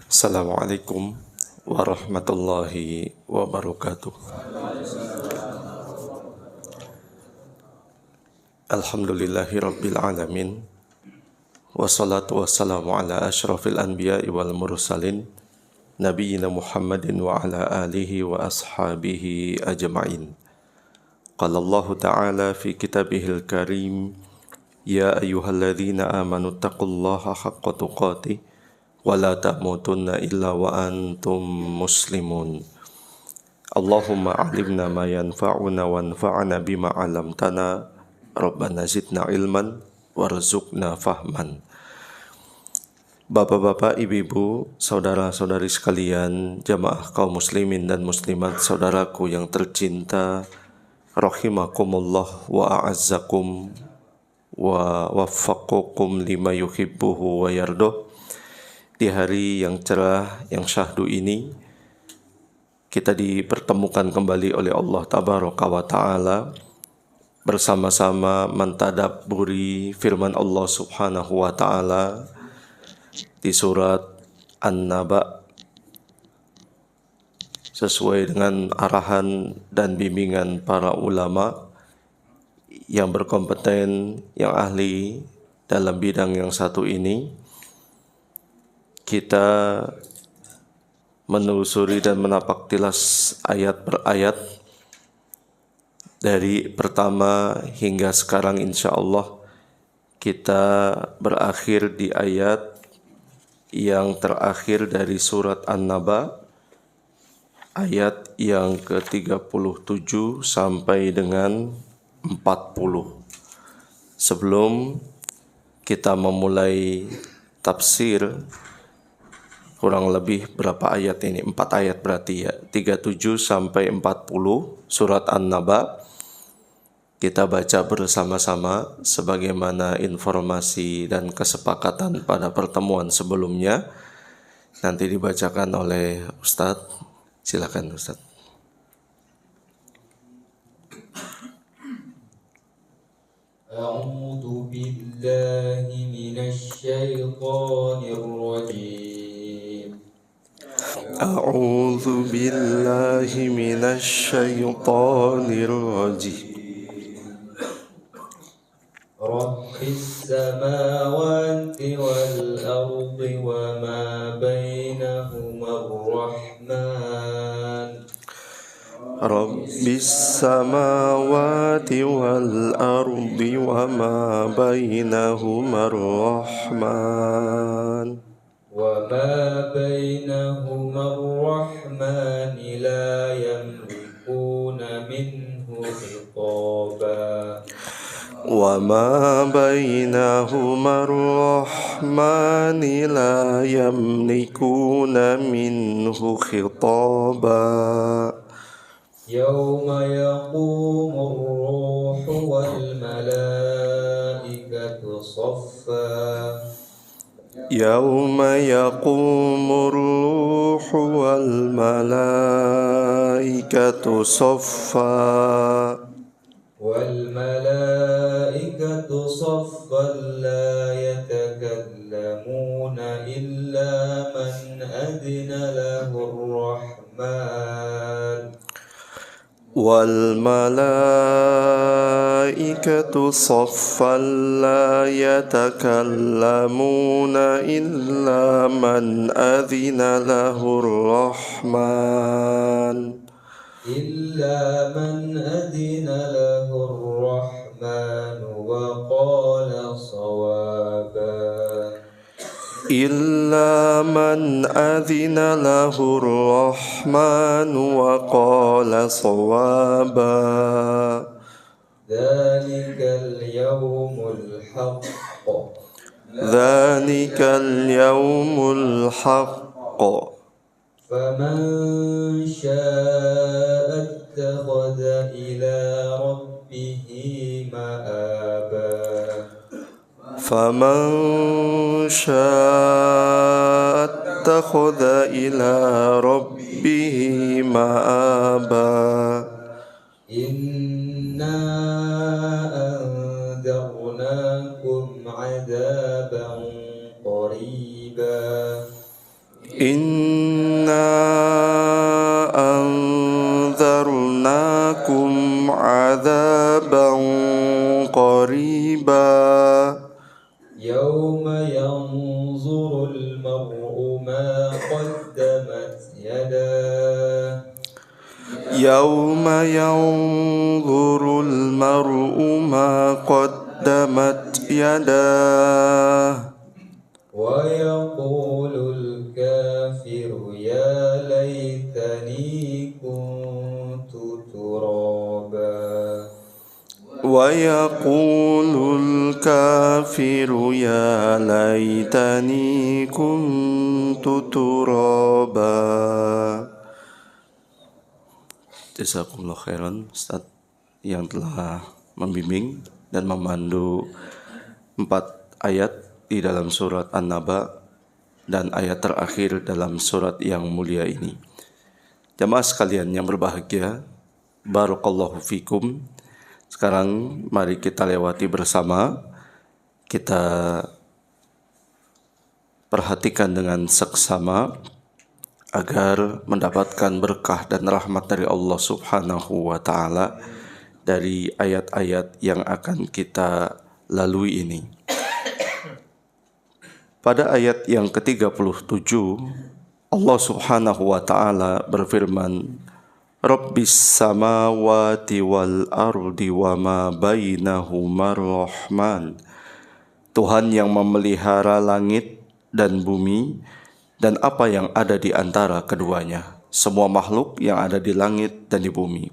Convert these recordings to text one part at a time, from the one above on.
Assalamualaikum warahmatullahi wabarakatuh. Alhamdulillahi rabbil alamin. Wassalatu wassalamu ala ashrafil anbiya'i wal mursalin Nabiyyina Muhammadin wa ala alihi wa ashabihi ajma'in. Qala Allah ta'ala fi kitabihil karim, ya ayyuhalladzina amanu taqullaha haqqa tuqatih wa la tamutunna illa wa antum muslimun. Allahumma alimna ma yanfa'una wanfa'na bima 'allamtana, Rabbana zidna ilman warzuqna fahman. Bapak-bapak, ibu-ibu, saudara-saudari sekalian, jamaah kaum muslimin dan muslimat, saudaraku yang tercinta, rahimakumullah wa a'azzakum wa waffaqakum lima yuhibbuhu wa yardoh. Di hari yang cerah, yang syahdu ini, kita dipertemukan kembali oleh Allah Tabaraka wa Ta'ala bersama-sama mentadabburi firman Allah Subhanahu wa Ta'ala di surat An-Naba, sesuai dengan arahan dan bimbingan para ulama yang berkompeten, yang ahli dalam bidang yang satu ini. Kita menelusuri dan menapak tilas ayat per ayat dari pertama hingga sekarang, insya Allah kita berakhir di ayat yang terakhir dari surat An-Naba, ayat yang ke-37 sampai dengan 40. Sebelum kita memulai tafsir, kurang lebih berapa ayat ini? 4 ayat berarti ya, 37 sampai 40 surat An-Naba. Kita baca bersama-sama sebagaimana informasi dan kesepakatan pada pertemuan sebelumnya. Nanti dibacakan oleh Ustadz. Silakan Ustadz. A'udzu billahi minasy syaithanir rajim. A'udzu billahi minasyaitonir rajim. Rabbis samawati wal ardi wa ma bainahuma ar-rahman. Rabbis samawati wal ardi wa ma bainahuma ar-rahman. وما بينهما الرحمن لا يملكون منه خطابا. وما بينهما الرحمن لا يملكون منه خطابا. يوم يقوم الروح والملائكة صفا. يوم يقوم الروح والملائكة صفا. والملائكة صفا لا يتكلمون إلا من أذن له الرحمن. والملائكة صفا لا يتكلمون إلا من أذن له الرحمن. إلا من أذن له الرحمن وقال صوابا. إلا من أذن له الرحمن وقال صوابا. ذلك اليوم الحق. ذلك اليوم الحق. فمن شاء اتخذ إلى ربه مآبا. فمن شاء اتخذ إلى ربه مآبا. إنا أنذرناكم عذابا قريبا. Inna anzarnakum adzaban qariba يوم ينظر المرء ما قدمت يداه Yawma yanzurul mar'u ma qaddamat yadah ويقول الكافر يا ليتني كنت ترابا Wa yaqulul kafiru ya laitani kuntu turaba. Jazakumullah khairan Ustaz yang telah membimbing dan memandu 4 ayat di dalam surat An-Naba dan ayat terakhir dalam surat yang mulia ini. Jamaah sekalian yang berbahagia, barakallahu fikum. Sekarang mari kita lewati bersama, kita perhatikan dengan seksama agar mendapatkan berkah dan rahmat dari Allah Subhanahu wa taala dari ayat-ayat yang akan kita lalui ini. Pada ayat yang ke-37 Allah Subhanahu wa taala berfirman, Rabbis samawati wal ardi wa ma bainahumar rahman. Tuhan yang memelihara langit dan bumi dan apa yang ada di antara keduanya, semua makhluk yang ada di langit dan di bumi.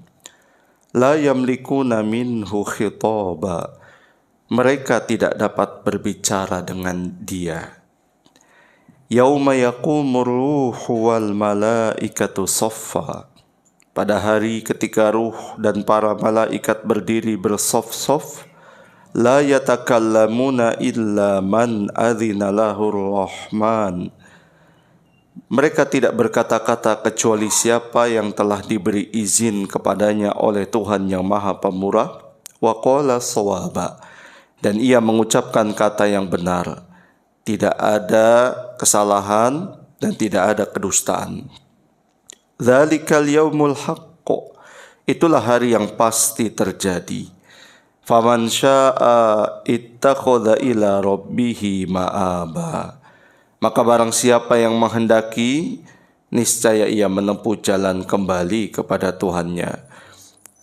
La yamlikuna minhu khitaba. Mereka tidak dapat berbicara dengan dia. Yauma yaqumur ruhu wal malaikatu saffa. Pada hari ketika ruh dan para malaikat berdiri bersaf-saf, la yatakallamuna illa man adzina lahur rahman. Mereka tidak berkata-kata kecuali siapa yang telah diberi izin kepadanya oleh Tuhan yang Maha Pemurah, wa qala shawaba, dan ia mengucapkan kata yang benar. Tidak ada kesalahan dan tidak ada kedustaan. Dzalikal yaumul haqq. Itulah hari yang pasti terjadi. Faman syaa'a ittakhadha ila rabbih ma'aba. Maka barang siapa yang menghendaki, niscaya ia menempuh jalan kembali kepada Tuhannya.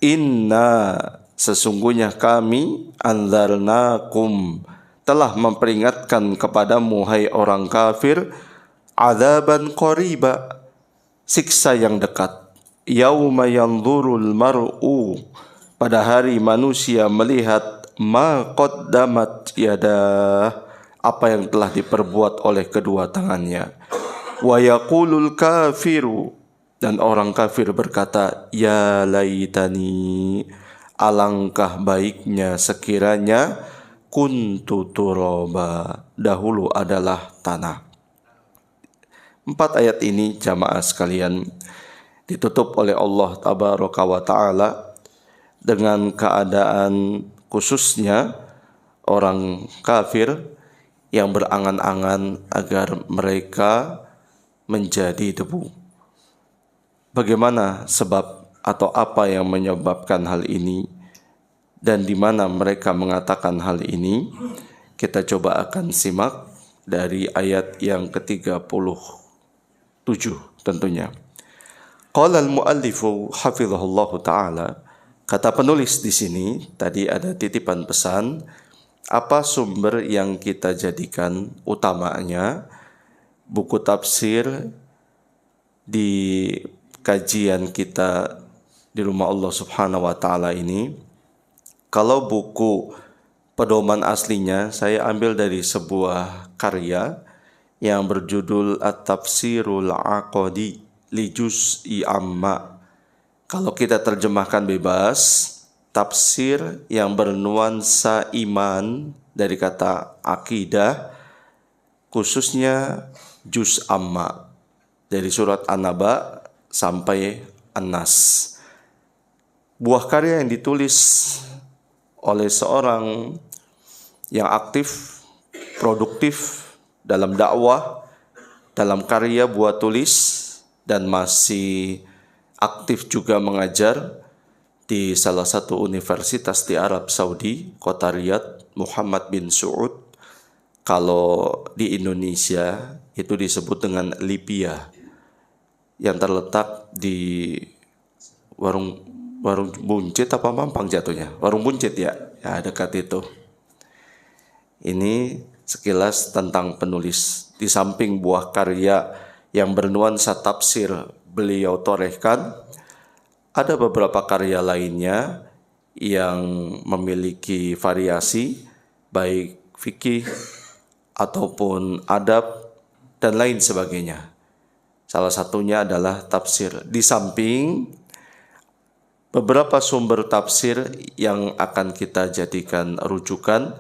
Inna, sesungguhnya kami, anzarnakum, telah memperingatkan kepadamu hai orang kafir, adzaban qariba, siksa yang dekat. Yauma yanzurul mar'u, pada hari manusia melihat ma qaddamat yadah, apa yang telah diperbuat oleh kedua tangannya. Wa yaqulul kafiru, dan orang kafir berkata, ya laitani, alangkah baiknya sekiranya kuntu turaba, dahulu adalah tanah. 4 ayat ini jamaah sekalian ditutup oleh Allah Tabaraka wa Ta'ala dengan keadaan khususnya orang kafir yang berangan-angan agar mereka menjadi debu. Bagaimana sebab atau apa yang menyebabkan hal ini dan di mana mereka mengatakan hal ini? Kita coba akan simak dari ayat yang ke-37 tentunya. Qala al-muallifu hafizahullahu taala, kata penulis di sini, tadi ada titipan pesan, apa sumber yang kita jadikan utamanya buku tafsir di kajian kita di rumah Allah Subhanahu wa taala ini. Kalau buku pedoman aslinya saya ambil dari sebuah karya yang berjudul At-Tafsirul Aqadi li Juz'i Amma. Kalau kita terjemahkan bebas, tafsir yang bernuansa iman dari kata akidah, khususnya juz amma, dari surat An-Naba sampai An-Nas. Buah karya yang ditulis oleh seorang yang aktif, produktif dalam dakwah, dalam karya buat tulis dan masih aktif juga mengajar di salah satu universitas di Arab Saudi, kota Riyadh, Muhammad bin Saud. Kalau di Indonesia itu disebut dengan Lipia, yang terletak di warung buncit apa Mampang jatuhnya? Warung buncit ya dekat itu. Ini sekilas tentang penulis. Di samping buah karya yang bernuansa tafsir beliau torehkan, ada beberapa karya lainnya yang memiliki variasi, baik fikih ataupun adab dan lain sebagainya. Salah satunya adalah tafsir. Di samping beberapa sumber tafsir yang akan kita jadikan rujukan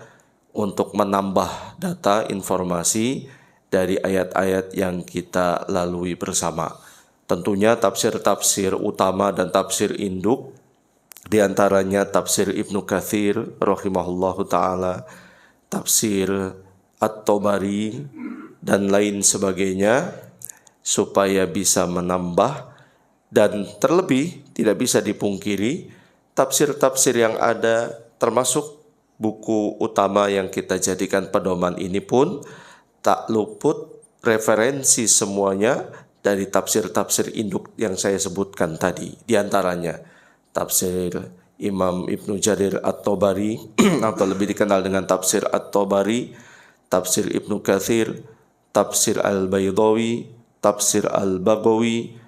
untuk menambah data informasi dari ayat-ayat yang kita lalui bersama. Tentunya tafsir-tafsir utama dan tafsir induk, di antaranya tafsir Ibnu Katsir rahimahullahu taala, tafsir At-Tabari dan lain sebagainya, supaya bisa menambah. Dan terlebih tidak bisa dipungkiri tafsir-tafsir yang ada, termasuk buku utama yang kita jadikan pedoman ini pun tak luput referensi semuanya dari tafsir-tafsir induk yang saya sebutkan tadi. Di antaranya tafsir Imam Ibnu Jarir At-Tabari atau lebih dikenal dengan tafsir At-Tabari, tafsir Ibnu Katsir, tafsir Al-Baydawi, tafsir Al-Baghawi,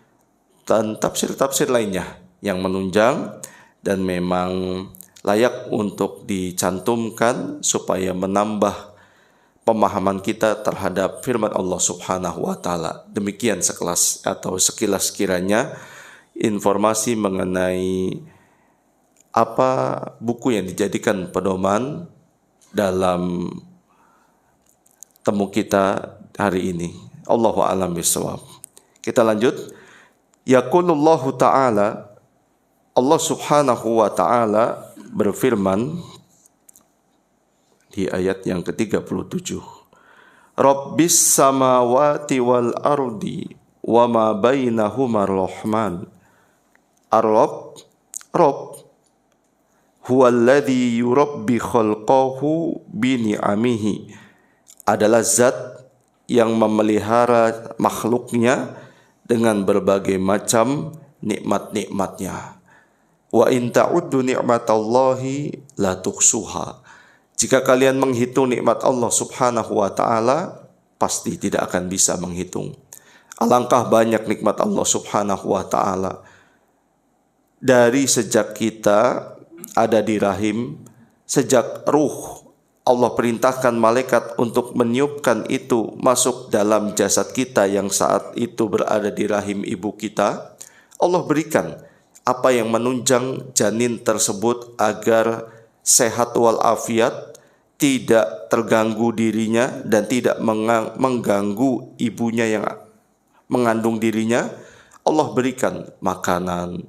dan tafsir-tafsir lainnya yang menunjang dan memang layak untuk dicantumkan supaya menambah pemahaman kita terhadap firman Allah Subhanahu wa taala. Demikian sekilas kiranya informasi mengenai apa buku yang dijadikan pedoman dalam temu kita hari ini. Allahu a'lam bishawab. Kita lanjut. Yaqulullahu ta'ala, Allah Subhanahu wa ta'ala berfirman di ayat yang ke-37. Rabbis samawati wal ardi wa ma bainahuma rahman. Ar-Rabb, Rabb, huwallazi yurabbi khalqahu bini'amihi, adalah zat yang memelihara makhluknya dengan berbagai macam nikmat-nikmatnya. Wa in ta'uddu ni'matallahi la tuhsuha. Jika kalian menghitung nikmat Allah Subhanahu wa taala, pasti tidak akan bisa menghitung. Alangkah banyak nikmat Allah Subhanahu wa taala. Dari sejak kita ada di rahim, sejak ruh Allah perintahkan malaikat untuk meniupkan itu masuk dalam jasad kita yang saat itu berada di rahim ibu kita. Allah berikan apa yang menunjang janin tersebut agar sehat walafiat, tidak terganggu dirinya dan tidak mengganggu ibunya yang mengandung dirinya. Allah berikan makanan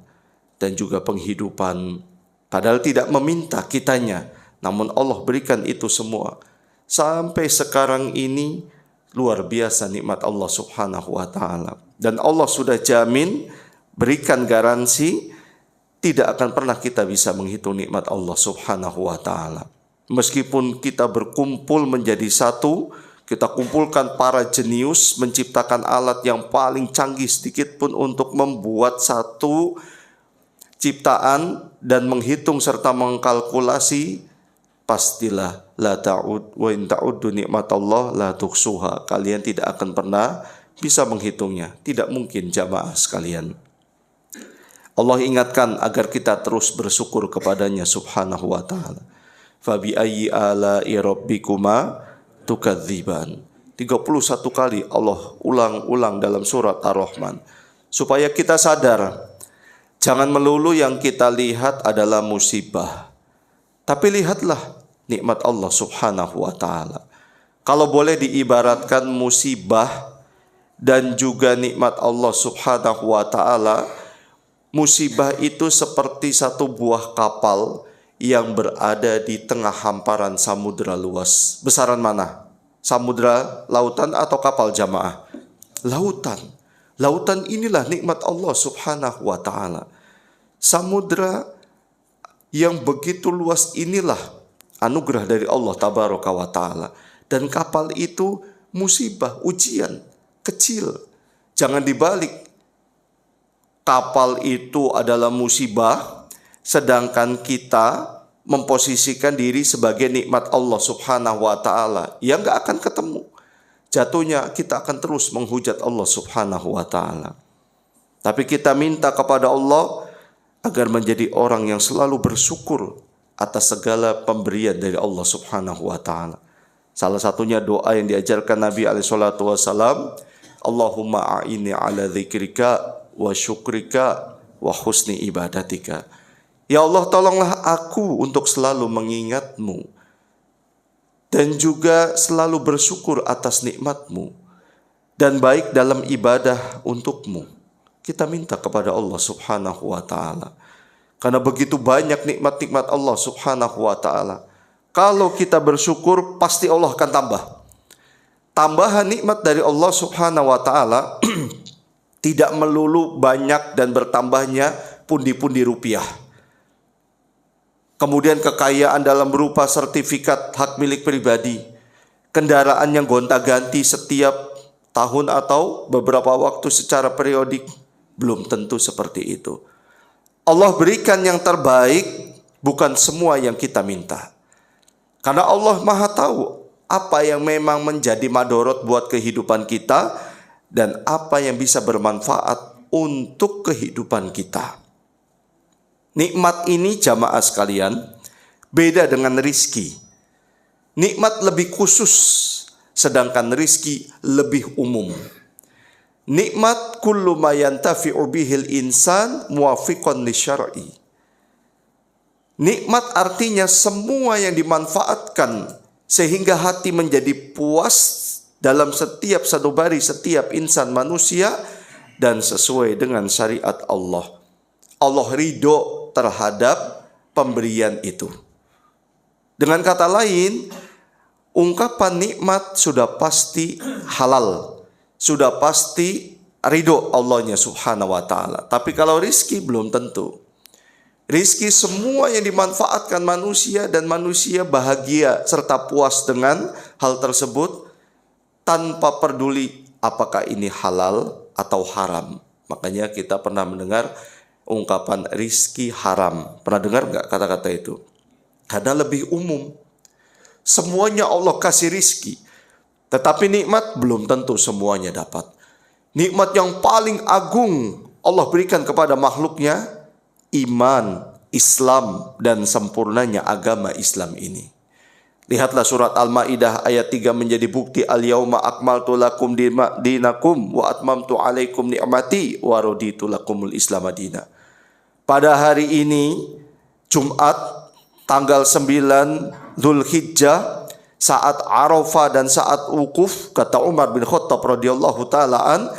dan juga penghidupan, padahal tidak meminta kitanya. Namun Allah berikan itu semua. Sampai sekarang ini luar biasa nikmat Allah Subhanahu wa taala. Dan Allah sudah jamin, berikan garansi, tidak akan pernah kita bisa menghitung nikmat Allah Subhanahu wa taala. Meskipun kita berkumpul menjadi satu, kita kumpulkan para jenius, menciptakan alat yang paling canggih sedikit pun untuk membuat satu ciptaan dan menghitung serta mengkalkulasi, pastilah la ta'ud wa in ta'uddu nikmatallah la tuhsuha. Kalian tidak akan pernah bisa menghitungnya. Tidak mungkin jamaah sekalian. Allah ingatkan agar kita terus bersyukur kepadanya Subhanahu wa ta'ala. Fabi ayyi ala'i rabbikuma tukadziban. 31 kali Allah ulang-ulang dalam surat Ar-Rahman. Supaya kita sadar, jangan melulu yang kita lihat adalah musibah, tapi lihatlah nikmat Allah Subhanahu wa ta'ala. Kalau boleh diibaratkan musibah dan juga nikmat Allah Subhanahu wa ta'ala, musibah itu seperti satu buah kapal yang berada di tengah hamparan samudera luas. Besaran mana? Samudera lautan atau kapal jamaah? lautan. Lautan inilah nikmat Allah subhanahu wa ta'ala. Samudra yang begitu luas inilah anugerah dari Allah tabaraka wa ta'ala. Dan kapal itu musibah, ujian, kecil. Jangan dibalik. Kapal itu adalah musibah, sedangkan kita memposisikan diri sebagai nikmat Allah subhanahu wa ta'ala yang gak akan ketemu. Jatuhnya kita akan terus menghujat Allah subhanahu wa ta'ala. Tapi kita minta kepada Allah agar menjadi orang yang selalu bersyukur atas segala pemberian dari Allah subhanahu wa ta'ala. Salah satunya doa yang diajarkan Nabi SAW, Allahumma a'inni ala dzikrika wa syukrika wa husni ibadatika. Ya Allah, tolonglah aku untuk selalu mengingatmu dan juga selalu bersyukur atas nikmatmu dan baik dalam ibadah untukmu. Kita minta kepada Allah subhanahu wa ta'ala. Karena begitu banyak nikmat-nikmat Allah subhanahu wa ta'ala. Kalau kita bersyukur, pasti Allah akan tambah. Tambahan nikmat dari Allah subhanahu wa ta'ala tidak melulu banyak dan bertambahnya pundi-pundi rupiah. Kemudian kekayaan dalam berupa sertifikat hak milik pribadi, kendaraan yang gonta-ganti setiap tahun atau beberapa waktu secara periodik, belum tentu seperti itu. Allah berikan yang terbaik, bukan semua yang kita minta. Karena Allah Maha tahu apa yang memang menjadi madorot buat kehidupan kita dan apa yang bisa bermanfaat untuk kehidupan kita. Nikmat ini jamaah sekalian beda dengan rizki. Nikmat lebih khusus, sedangkan rizki lebih umum. Nikmat kullu ma yantafi'u bihil insan muwafiqan li syar'i. Nikmat artinya semua yang dimanfaatkan sehingga hati menjadi puas dalam setiap sanubari setiap insan manusia dan sesuai dengan syariat Allah. Allah ridho terhadap pemberian itu. Dengan kata lain, ungkapan nikmat sudah pasti halal, sudah pasti ridho Allahnya subhanahu wa ta'ala. Tapi kalau rizki belum tentu. Rizki semua yang dimanfaatkan manusia dan manusia bahagia serta puas dengan hal tersebut tanpa peduli apakah ini halal atau haram. Makanya kita pernah mendengar ungkapan rizki haram. Pernah dengar nggak kata-kata itu? Karena lebih umum. Semuanya Allah kasih rizki. Tetapi nikmat belum tentu semuanya dapat. Nikmat yang paling agung Allah berikan kepada makhluknya, iman, Islam, dan sempurnanya agama Islam ini. Lihatlah surat Al-Ma'idah ayat 3 menjadi bukti. Al-yawma akmaltu lakum dinakum wa atmamtu alaikum ni'mati wa raditu lakumul Islam madina. Pada hari ini, Jumat, tanggal 9 Dzulhijjah, saat Arafah dan saat wukuf, kata Umar bin Khattab radhiyallahu ta'ala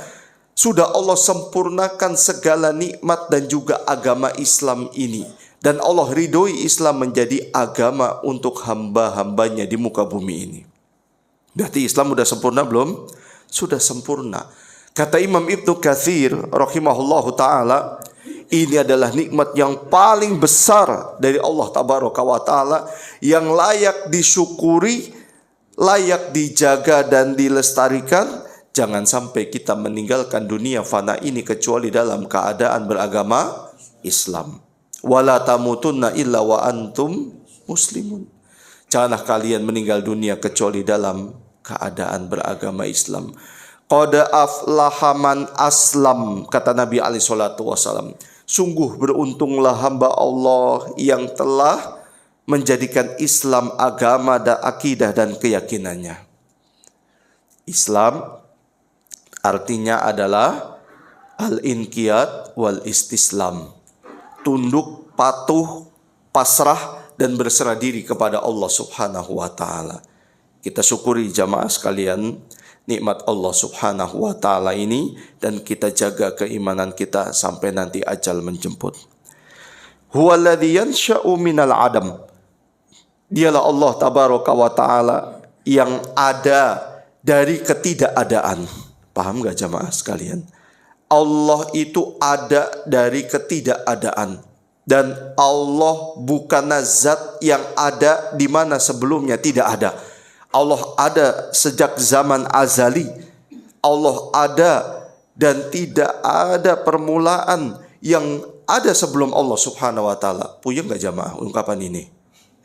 sudah Allah sempurnakan segala nikmat dan juga agama Islam ini. Dan Allah ridhoi Islam menjadi agama untuk hamba-hambanya di muka bumi ini. Berarti Islam sudah sempurna belum? Sudah sempurna. Kata Imam Ibnu Katsir rahimahullahu ta'ala, ini adalah nikmat yang paling besar dari Allah tabaraka wa ta'ala yang layak disyukuri, layak dijaga dan dilestarikan. Jangan sampai kita meninggalkan dunia fana ini kecuali dalam keadaan beragama Islam. Wala tamutunna illa wa antum muslimun. Janganlah kalian meninggal dunia kecuali dalam keadaan beragama Islam. Qad aflaha man aslam, kata Nabi alaihi salatu wasallam. Sungguh beruntunglah hamba Allah yang telah menjadikan Islam agama dan akidah dan keyakinannya. Islam artinya adalah al-inqiyad wal istislam. Tunduk, patuh, pasrah, dan berserah diri kepada Allah subhanahu wa ta'ala. Kita syukuri jamaah sekalian nikmat Allah subhanahu wa ta'ala ini, dan kita jaga keimanan kita sampai nanti ajal menjemput. Huwaladzi yansha'u minal adam. Dialah Allah tabaraka wa ta'ala yang ada dari ketidakadaan. Paham gak jamaah sekalian? Allah itu ada dari ketidakadaan. Dan Allah bukanlah zat yang ada di mana sebelumnya tidak ada. Allah ada sejak zaman azali. Allah ada dan tidak ada permulaan yang ada sebelum Allah subhanahu wa ta'ala. Puyeng gak jamaah ungkapan ini?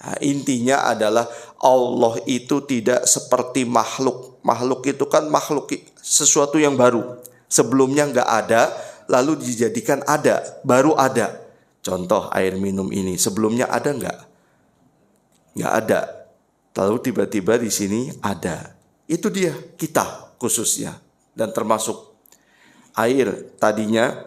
Nah, intinya adalah Allah itu tidak seperti makhluk. Makhluk itu kan makhluk sesuatu yang baru. Sebelumnya gak ada, lalu dijadikan ada, baru ada. Contoh air minum ini, sebelumnya ada nggak? Nggak ada. Lalu tiba-tiba di sini ada. Itu dia, kita khususnya. Dan termasuk air tadinya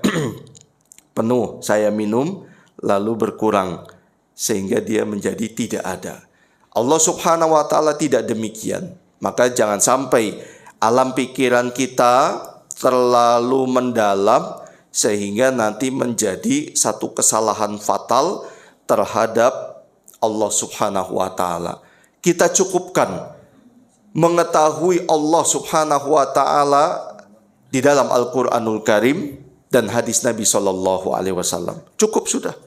penuh saya minum, lalu berkurang. Sehingga dia menjadi tidak ada. Allah subhanahu wa ta'ala tidak demikian. Maka jangan sampai alam pikiran kita terlalu mendalam, sehingga nanti menjadi satu kesalahan fatal terhadap Allah subhanahu wa ta'ala. Kita cukupkan mengetahui Allah subhanahu wa ta'ala di dalam Al-Quranul Karim dan hadis Nabi SAW. Cukup sudah.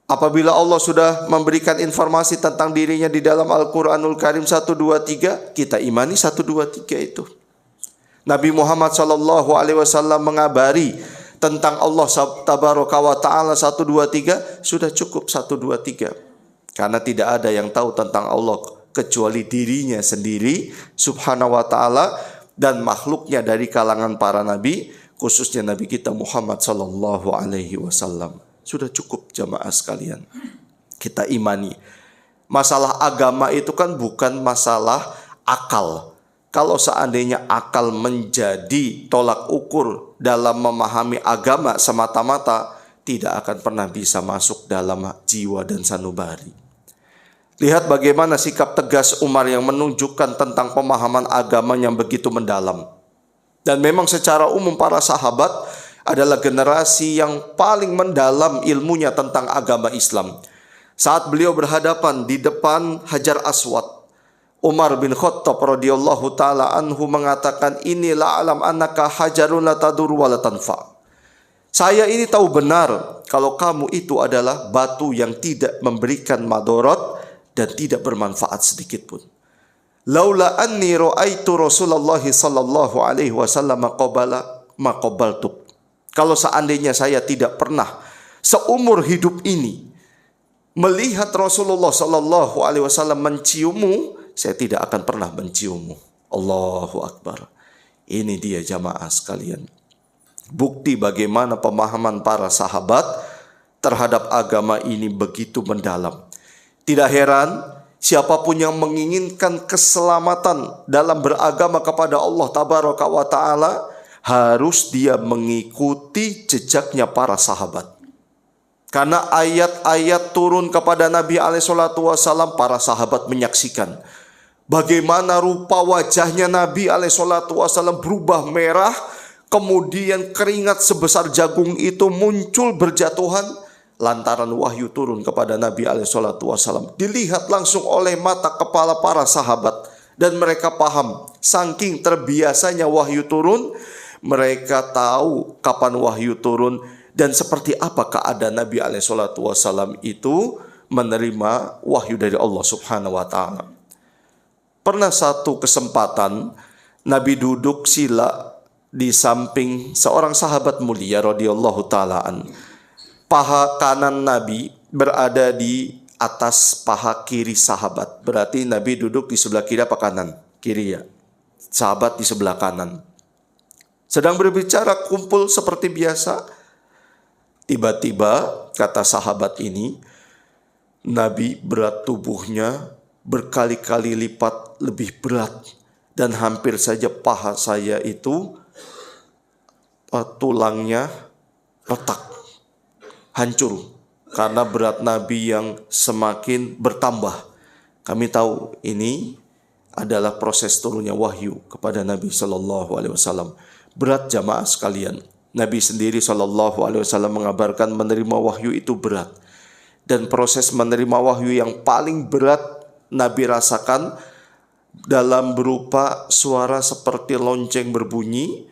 Apabila Allah sudah memberikan informasi tentang dirinya di dalam Al-Quranul Karim 1, 2, 3, kita imani 1, 2, 3 itu. Nabi Muhammad SAW mengabari tentang Allah tabaraka wa ta'ala 1, 2, 3, sudah cukup 1, 2, 3. Karena tidak ada yang tahu tentang Allah kecuali dirinya sendiri subhanahu wa ta'ala dan makhluknya dari kalangan para nabi, khususnya Nabi kita Muhammad sallallahu alaihi wasallam. Sudah cukup jamaah sekalian. Kita imani. Masalah agama itu kan bukan masalah akal. Kalau seandainya akal menjadi tolak ukur dalam memahami agama semata-mata, tidak akan pernah bisa masuk dalam jiwa dan sanubari. Lihat bagaimana sikap tegas Umar yang menunjukkan tentang pemahaman agama yang begitu mendalam. Dan memang secara umum para sahabat adalah generasi yang paling mendalam ilmunya tentang agama Islam. Saat beliau berhadapan di depan Hajar Aswad, Umar bin Khattab radhiyallahu taala anhu mengatakan, inilah alam annaka hajarun la tadur wa la tanfa. Saya ini tahu benar kalau kamu itu adalah batu yang tidak memberikan madarat dan tidak bermanfaat sedikit pun. Laula anni ra'aitu Rasulullah sallallahu alaihi wasallam qabala ma qabaltuk. Kalau seandainya saya tidak pernah seumur hidup ini melihat Rasulullah sallallahu alaihi wasallam menciummu, saya tidak akan pernah menciummu. Allahu Akbar. Ini dia jamaah sekalian. Bukti bagaimana pemahaman para sahabat terhadap agama ini begitu mendalam. Tidak heran siapapun yang menginginkan keselamatan dalam beragama kepada Allah tabaraka wa ta'ala, harus dia mengikuti jejaknya para sahabat. Karena ayat-ayat turun kepada Nabi SAW, para sahabat menyaksikan bagaimana rupa wajahnya Nabi SAW berubah merah, kemudian keringat sebesar jagung itu muncul berjatuhan lantaran wahyu turun kepada Nabi SAW. Dilihat langsung oleh mata kepala para sahabat dan mereka paham. Saking terbiasanya wahyu turun, mereka tahu kapan wahyu turun dan seperti apa keadaan Nabi SAW itu menerima wahyu dari Allah Subhanahu wa ta'ala. Pernah satu kesempatan Nabi duduk sila di samping seorang sahabat mulia radhiyallahu ta'alaan. Paha kanan Nabi berada di atas paha kiri sahabat. Berarti Nabi duduk di sebelah kiri apa kanan? Kiri ya. Sahabat di sebelah kanan. Sedang berbicara kumpul seperti biasa. Tiba-tiba kata sahabat ini, Nabi berat tubuhnya berkali-kali lipat lebih berat. Dan hampir saja paha saya itu tulangnya retak, hancur. Karena berat Nabi yang semakin bertambah. Kami tahu ini adalah proses turunnya wahyu kepada Nabi SAW. Berat jamaah sekalian. Nabi sendiri SAW mengabarkan menerima wahyu itu berat. Dan proses menerima wahyu yang paling berat Nabi rasakan dalam berupa suara seperti lonceng berbunyi.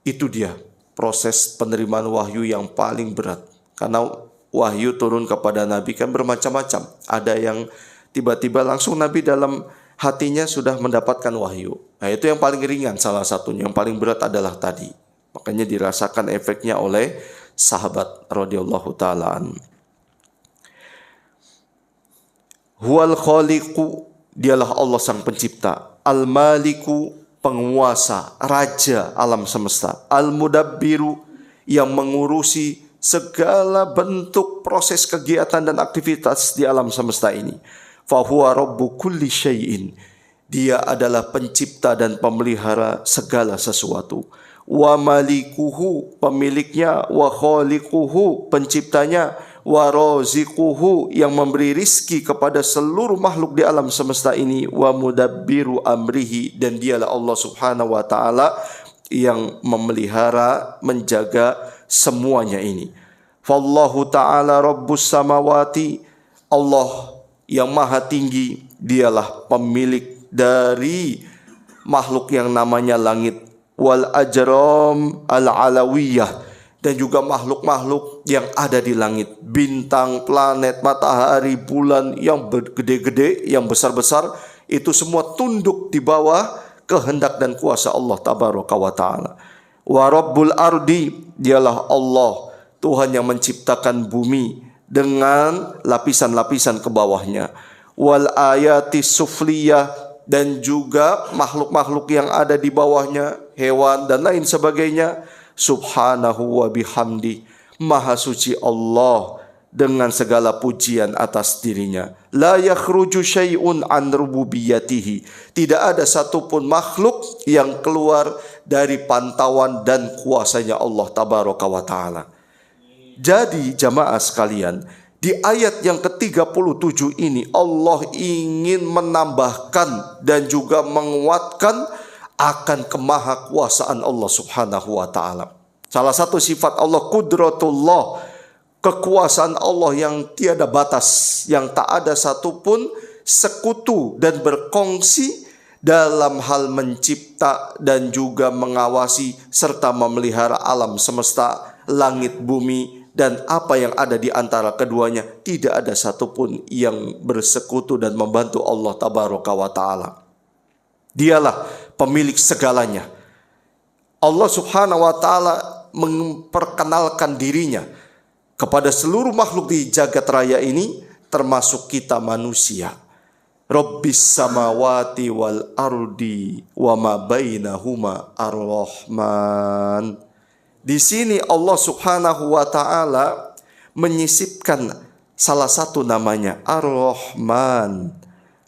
Itu dia proses penerimaan wahyu yang paling berat. Karena wahyu turun kepada Nabi kan bermacam-macam. Ada yang tiba-tiba langsung Nabi dalam hatinya sudah mendapatkan wahyu. Nah, itu yang paling ringan salah satunya. Yang paling berat adalah tadi. Makanya dirasakan efeknya oleh sahabat radhiyallahu ta'ala. Huwal khaliqu, dialah Allah sang pencipta. Al-maliku, penguasa, raja alam semesta. Al-mudabbiru, yang mengurusi segala bentuk proses kegiatan dan aktivitas di alam semesta ini. Fahuwa rabbu kulli syai'in, dia adalah pencipta dan pemelihara segala sesuatu. Wa malikuhu, pemiliknya. Wa khaliquhu, penciptanya. Wa raziquhu, yang memberi rizki kepada seluruh makhluk di alam semesta ini. Wa mudabbiru amrihi, dan dialah Allah subhanahu wa ta'ala yang memelihara, menjaga semuanya ini. Fallahu ta'ala rabbus samawati, Allah yang maha tinggi, dialah pemilik dari makhluk yang namanya langit. Wal ajram al-alawiyah, dan juga makhluk-makhluk yang ada di langit. Bintang, planet, matahari, bulan yang gede-gede, yang besar-besar, itu semua tunduk di bawah kehendak dan kuasa Allah tabaraka wa ta'ala. Wa rabbul ardi, dialah Allah, Tuhan yang menciptakan bumi dengan lapisan-lapisan ke bawahnya. Wal ayati sufliyah, dan juga makhluk-makhluk yang ada di bawahnya, hewan dan lain sebagainya. Subhanahu wa bihamdi, maha suci Allah dengan segala pujian atas dirinya. La yakhruju syai'un an rububiyatihi, tidak ada satupun makhluk yang keluar dari pantauan dan kuasanya Allah tabaraka wa ta'ala. Jadi jamaah sekalian, di ayat yang ke-37 ini Allah ingin menambahkan dan juga menguatkan akan kemahakuasaan Allah subhanahu wa ta'ala. Salah satu sifat Allah qudratullah, kekuasaan Allah yang tiada batas, yang tak ada satupun sekutu dan berkongsi dalam hal mencipta dan juga mengawasi serta memelihara alam semesta, langit, bumi, dan apa yang ada di antara keduanya. Tidak ada satupun yang bersekutu dan membantu Allah tabaraka wa ta'ala. Dialah pemilik segalanya. Allah subhanahu wa ta'ala memperkenalkan dirinya kepada seluruh makhluk di jagat raya ini, termasuk kita manusia. Rabbis samawati wal ardi wa ma bainahuma ar-Rahman. Di sini Allah subhanahu wa ta'ala menyisipkan salah satu namanya, Ar-Rahman.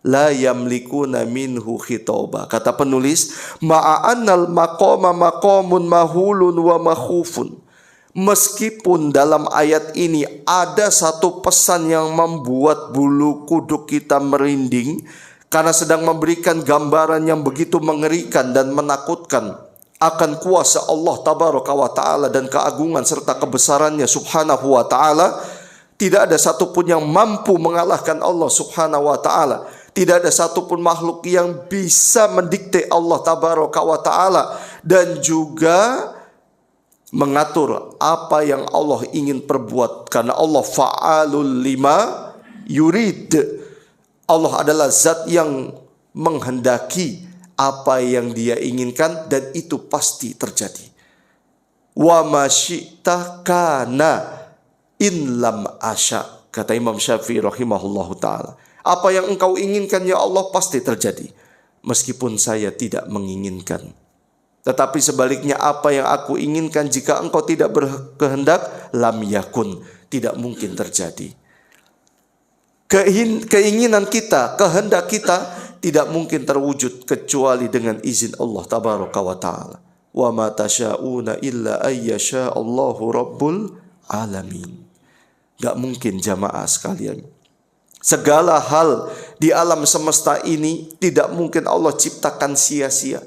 La yamlikuna minhu khitoba. Kata penulis, ma'annal maqama maqamun mahulun wa makhufun. Meskipun dalam ayat ini ada satu pesan yang membuat bulu kuduk kita merinding, karena sedang memberikan gambaran yang begitu mengerikan dan menakutkan akan kuasa Allah tabaraka wa ta'ala dan keagungan serta kebesarannya subhanahu wa ta'ala. Tidak ada satupun yang mampu mengalahkan Allah subhanahu wa ta'ala. Tidak ada satupun makhluk yang bisa mendikte Allah tabaraka wa ta'ala dan juga mengatur apa yang Allah ingin perbuat. Karena Allah fa'alul lima yurid. Allah adalah zat yang menghendaki apa yang dia inginkan, dan itu pasti terjadi. Wa ma syi'ta kana in lam asya, kata Imam Syafi'i rahimahullahu ta'ala. Apa yang engkau inginkan ya Allah pasti terjadi, meskipun saya tidak menginginkan. Tetapi sebaliknya, apa yang aku inginkan jika engkau tidak berkehendak, lam yakun, tidak mungkin terjadi. Keinginan kita, kehendak kita tidak mungkin terwujud kecuali dengan izin Allah tabaraka wa ta'ala. Wa ma tasyauna illa ayyasha Allahu rabbul alamin. Gak mungkin jamaah sekalian. Segala hal di alam semesta ini tidak mungkin Allah ciptakan sia-sia.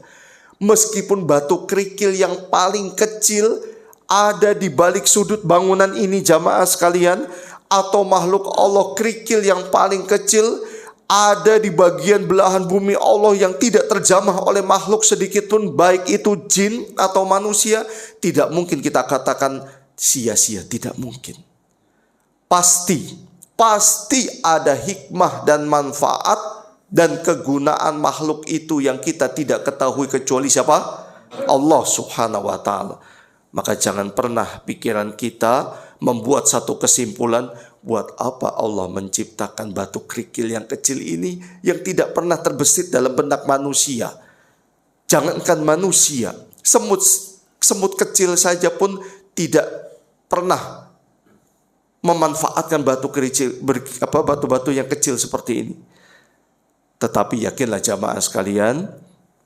Meskipun batu kerikil yang paling kecil ada di balik sudut bangunan ini jamaah sekalian, atau makhluk Allah kerikil yang paling kecil ada di bagian belahan bumi Allah yang tidak terjamah oleh makhluk sedikit pun, baik itu jin atau manusia. Tidak mungkin kita katakan sia-sia, tidak mungkin. Pasti ada hikmah dan manfaat dan kegunaan makhluk itu yang kita tidak ketahui kecuali siapa? Allah Subhanahu wa Ta'ala. Maka jangan pernah pikiran kita membuat satu kesimpulan, buat apa Allah menciptakan batu kerikil yang kecil ini yang tidak pernah terbesit dalam benak manusia. Jangankan manusia, semut kecil saja pun tidak pernah memanfaatkan batu-batu yang kecil seperti ini. Tetapi yakinlah jamaah sekalian,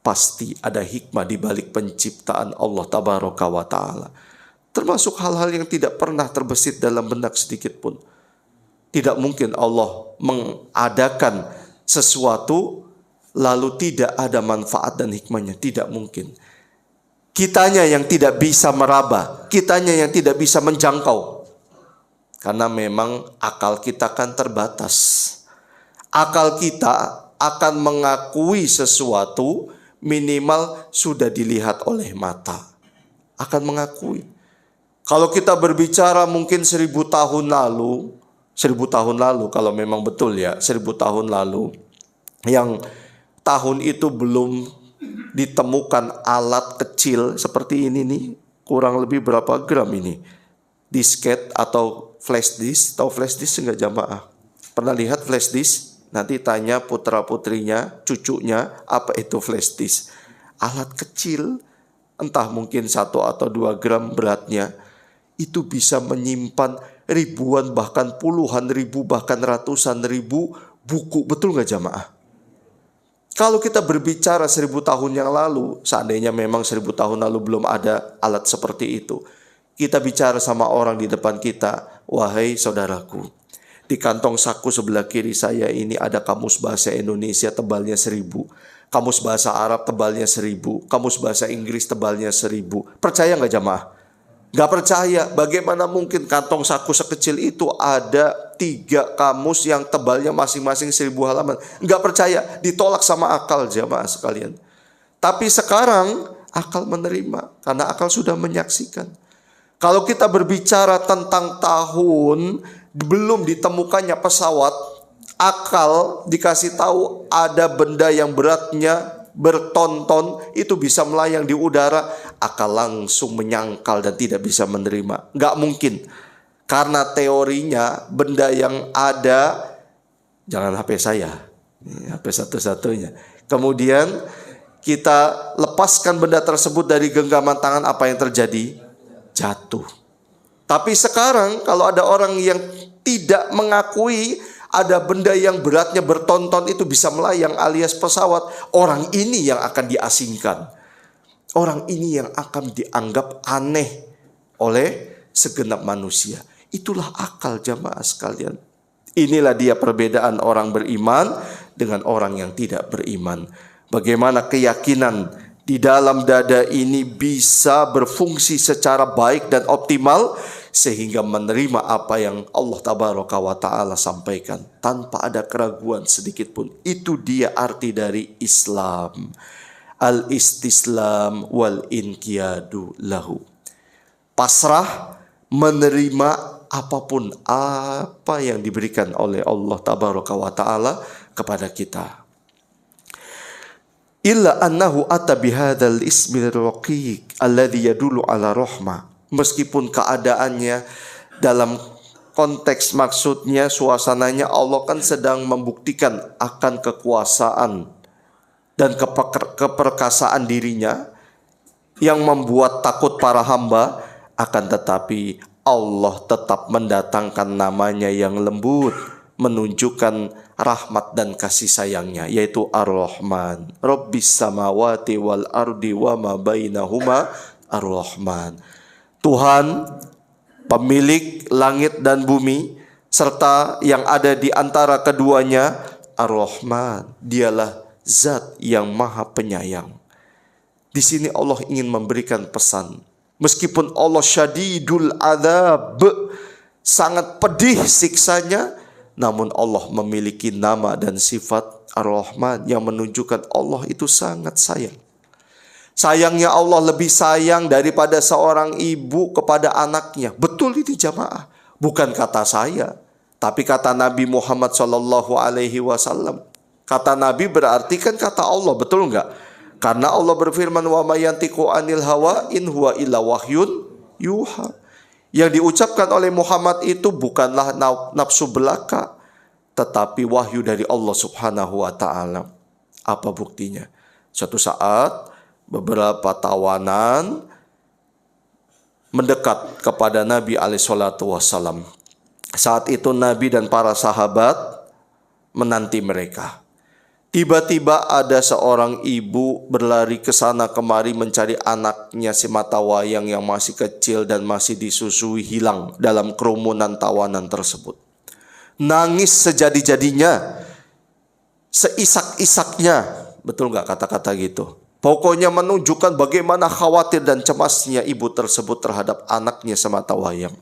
pasti ada hikmah di balik penciptaan Allah Tabaraka wa Ta'ala. Termasuk hal-hal yang tidak pernah terbesit dalam benak sedikit pun. Tidak mungkin Allah mengadakan sesuatu lalu tidak ada manfaat dan hikmahnya. Tidak mungkin. Kitanya yang tidak bisa meraba, kitanya yang tidak bisa menjangkau. Karena memang akal kita kan terbatas. Akal kita akan mengakui sesuatu minimal sudah dilihat oleh mata. Akan mengakui. Kalau kita berbicara mungkin 1000 tahun lalu, 1000 tahun lalu kalau memang betul ya, 1000 tahun lalu, yang tahun itu belum ditemukan alat kecil seperti ini nih, kurang lebih berapa gram ini? Disket atau flash disk, tahu flash disk enggak jamaah? Pernah lihat flash disk? Nanti tanya putra-putrinya, cucunya, apa itu flash disk? Alat kecil, entah mungkin 1 atau 2 gram beratnya, itu bisa menyimpan ribuan, bahkan puluhan ribu, bahkan ratusan ribu buku. Betul nggak jamaah? Kalau kita berbicara 1000 tahun yang lalu, seandainya memang 1000 tahun lalu belum ada alat seperti itu, kita bicara sama orang di depan kita, wahai saudaraku, di kantong saku sebelah kiri saya ini ada kamus bahasa Indonesia tebalnya 1000, kamus bahasa Arab tebalnya 1000, kamus bahasa Inggris tebalnya 1000. Percaya nggak jamaah? Gak percaya, bagaimana mungkin kantong saku sekecil itu ada 3 kamus yang tebalnya masing-masing 1000 halaman. Gak percaya, ditolak sama akal jamaah sekalian. Tapi sekarang akal menerima, karena akal sudah menyaksikan. Kalau kita berbicara tentang tahun belum ditemukannya pesawat, akal dikasih tahu ada benda yang beratnya bertonton itu bisa melayang di udara, akal langsung menyangkal dan tidak bisa menerima. Gak mungkin. Karena teorinya benda yang ada, jangan HP saya, HP satu-satunya. Kemudian kita lepaskan benda tersebut dari genggaman tangan, apa yang terjadi? Jatuh. Tapi sekarang kalau ada orang yang tidak mengakui ada benda yang beratnya bertonton itu bisa melayang alias pesawat, orang ini yang akan diasingkan. Orang ini yang akan dianggap aneh oleh segenap manusia. Itulah akal jamaah sekalian. Inilah dia perbedaan orang beriman dengan orang yang tidak beriman. Bagaimana keyakinan di dalam dada ini bisa berfungsi secara baik dan optimal sehingga menerima apa yang Allah Tabaraka wa Ta'ala sampaikan tanpa ada keraguan sedikit pun. Itu dia arti dari Islam. Al-istislam wal inqiyadu lahu. Pasrah, menerima apapun apa yang diberikan oleh Allah Tabaraka wa Ta'ala kepada kita. Illa annahu ata bihadzal ismil raqiq alladhi yadullu ala rahmah. Meskipun keadaannya dalam konteks maksudnya suasananya Allah kan sedang membuktikan akan kekuasaan dan keperkasaan dirinya yang membuat takut para hamba, akan tetapi Allah tetap mendatangkan namanya yang lembut, menunjukkan rahmat dan kasih sayangnya, yaitu Ar-Rahman. Rabbis samawati wal ardi wa ma bainahuma Ar-Rahman. Tuhan, pemilik langit dan bumi, serta yang ada di antara keduanya, Ar-Rahman. Dialah zat yang maha penyayang. Di sini Allah ingin memberikan pesan. Meskipun Allah syadidul adzab, sangat pedih siksanya, Namun Allah memiliki nama dan sifat Ar-Rahman yang menunjukkan Allah itu sangat sayang. Sayangnya Allah lebih sayang daripada seorang ibu kepada anaknya. Betul ini jamaah. Bukan kata saya, tapi kata Nabi Muhammad SAW. Kata Nabi berarti kan kata Allah, betul enggak? Karena Allah berfirman, wa may yantiqu anil hawa in huwa illa wahyun yuha. Yang diucapkan oleh Muhammad itu bukanlah nafsu belaka, tetapi wahyu dari Allah Subhanahu wa taala. Apa buktinya? Suatu saat beberapa tawanan mendekat kepada Nabi alaihissalam. Saat itu Nabi dan para sahabat menanti mereka. Tiba-tiba ada seorang ibu berlari ke sana kemari mencari anaknya si mata wayang yang masih kecil dan masih disusui hilang dalam kerumunan tawanan tersebut. Nangis sejadi-jadinya, seisak-isaknya. Betul nggak kata-kata gitu? Pokoknya menunjukkan bagaimana khawatir dan cemasnya ibu tersebut terhadap anaknya semata wayang.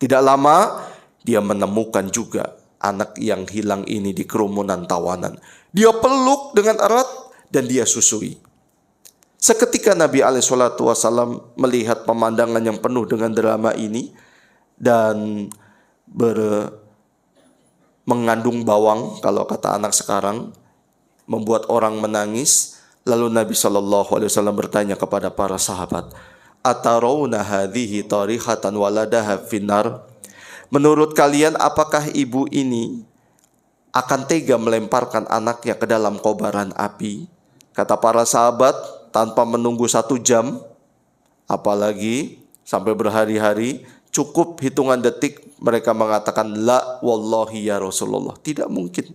Tidak lama dia menemukan juga anak yang hilang ini di kerumunan tawanan. Dia peluk dengan erat dan dia susui. Seketika Nabi SAW melihat pemandangan yang penuh dengan drama ini dan mengandung bawang, kalau kata anak sekarang, membuat orang menangis. Lalu Nabi SAW bertanya kepada para sahabat, atarawna hadhihi tarihatan waladaha finnar? Menurut kalian apakah ibu ini akan tega melemparkan anaknya ke dalam kobaran api? Kata para sahabat, tanpa menunggu 1 jam, apalagi sampai berhari-hari, cukup hitungan detik mereka mengatakan, la wallahi ya Rasulullah. Tidak mungkin.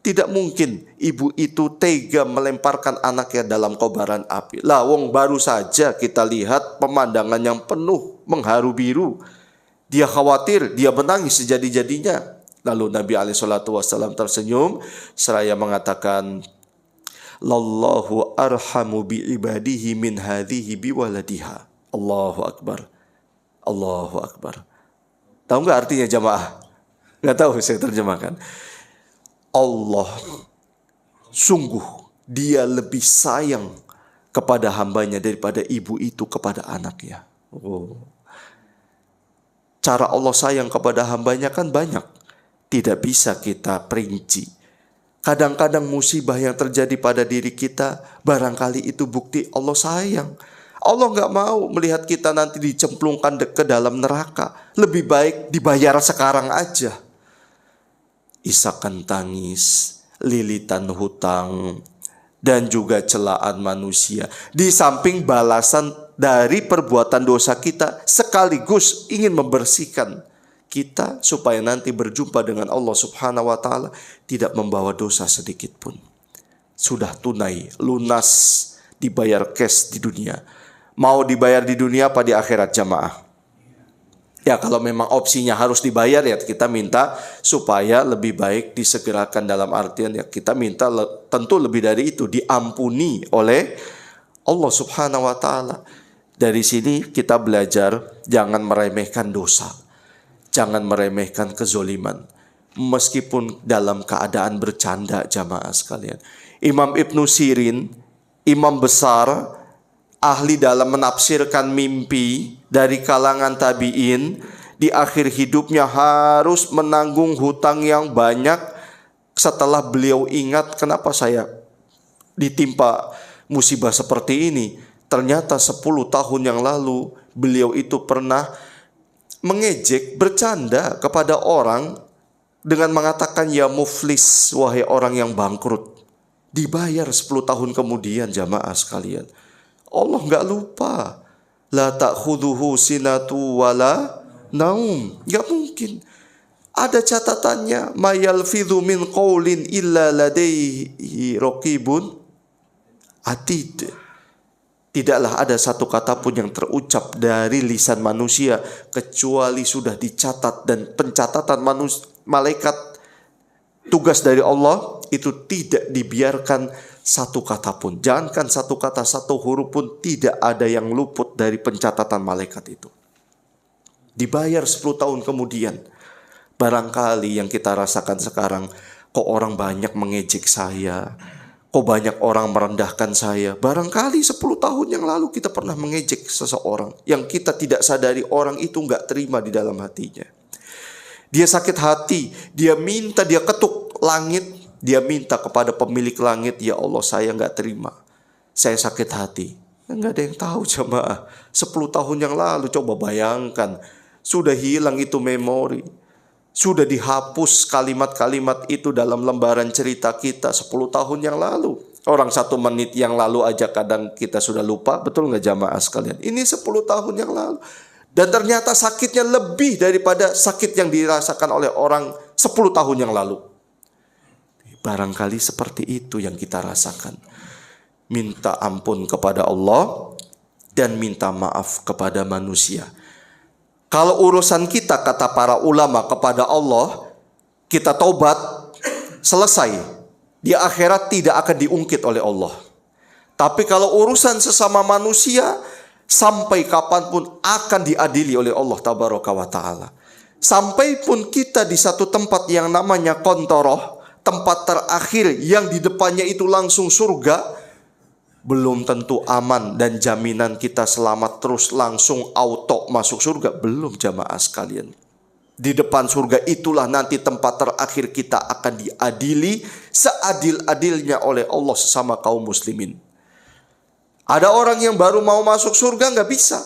Tidak mungkin ibu itu tega melemparkan anaknya dalam kobaran api. Lah wong baru saja kita lihat pemandangan yang penuh mengharu biru. Dia khawatir, dia menangis sejadi-jadinya. Lalu Nabi SAW tersenyum seraya mengatakan, lallahu arhamu bi ibadihi min hadhihi bi waladiha. Allahu Akbar. Allahu Akbar. Tahu nggak artinya jamaah? Nggak tahu, saya terjemahkan. Allah sungguh dia lebih sayang kepada hambanya daripada ibu itu kepada anaknya. Cara Allah sayang kepada hambanya kan banyak, tidak bisa kita perinci. Kadang-kadang musibah yang terjadi pada diri kita barangkali itu bukti Allah sayang. Allah gak mau melihat kita nanti dicemplungkan ke dalam neraka. Lebih baik dibayar sekarang aja. Isakan tangis, lilitan hutang, dan juga celaan manusia. Di samping balasan dari perbuatan dosa kita, sekaligus ingin membersihkan kita supaya nanti berjumpa dengan Allah Subhanahu wa taala tidak membawa dosa sedikit pun. Sudah tunai, lunas, dibayar cash di dunia. Mau dibayar di dunia apa di akhirat jamaah? Ya kalau memang opsinya harus dibayar ya kita minta supaya lebih baik disegerakan, dalam artian ya kita minta tentu lebih dari itu, diampuni oleh Allah Subhanahu wa taala. Dari sini kita belajar jangan meremehkan dosa. Jangan meremehkan kezoliman. Meskipun dalam keadaan bercanda jamaah sekalian. Imam Ibnu Sirin, imam besar, ahli dalam menafsirkan mimpi dari kalangan tabi'in, di akhir hidupnya harus menanggung hutang yang banyak. Setelah beliau ingat, kenapa saya ditimpa musibah seperti ini? Ternyata 10 tahun yang lalu beliau itu pernah mengejek, bercanda kepada orang dengan mengatakan ya muflis, wahai orang yang bangkrut. Dibayar 10 tahun kemudian jamaah sekalian. Allah gak lupa. La ta'khuduhu sinatu wala naum. Gak mungkin. Ada catatannya. Ma yalfidhu min qawlin illa ladaihi raqibun atid. Tidaklah ada satu kata pun yang terucap dari lisan manusia kecuali sudah dicatat, dan pencatatan malaikat tugas dari Allah itu tidak dibiarkan satu kata pun. Jangankan satu kata, satu huruf pun tidak ada yang luput dari pencatatan malaikat itu. Dibayar 10 tahun kemudian. Barangkali yang kita rasakan sekarang, kok orang banyak mengejek saya, kok banyak orang merendahkan saya. Barangkali 10 tahun yang lalu kita pernah mengejek seseorang yang kita tidak sadari orang itu nggak terima di dalam hatinya. Dia sakit hati, dia minta, dia ketuk langit, dia minta kepada pemilik langit, ya Allah saya nggak terima, saya sakit hati. Nggak ada yang tahu jemaah. 10 tahun yang lalu coba bayangkan, sudah hilang itu memori. Sudah dihapus kalimat-kalimat itu dalam lembaran cerita kita 10 tahun yang lalu. Orang 1 menit yang lalu aja kadang kita sudah lupa, betul nggak jamaah sekalian? Ini 10 tahun yang lalu. Dan ternyata sakitnya lebih daripada sakit yang dirasakan oleh orang 10 tahun yang lalu. Barangkali seperti itu yang kita rasakan. Minta ampun kepada Allah dan minta maaf kepada manusia. Kalau urusan kita, kata para ulama, kepada Allah, kita taubat, selesai. Di akhirat tidak akan diungkit oleh Allah. Tapi kalau urusan sesama manusia, sampai kapanpun akan diadili oleh Allah Tabaraka wa Ta'ala. Sampai pun kita di satu tempat yang namanya kontoroh, tempat terakhir yang di depannya itu langsung surga, belum tentu aman dan jaminan kita selamat terus langsung auto masuk surga. Belum jamaah sekalian. Di depan surga itulah nanti tempat terakhir kita akan diadili seadil-adilnya oleh Allah sesama kaum muslimin. Ada orang yang baru mau masuk surga nggak bisa.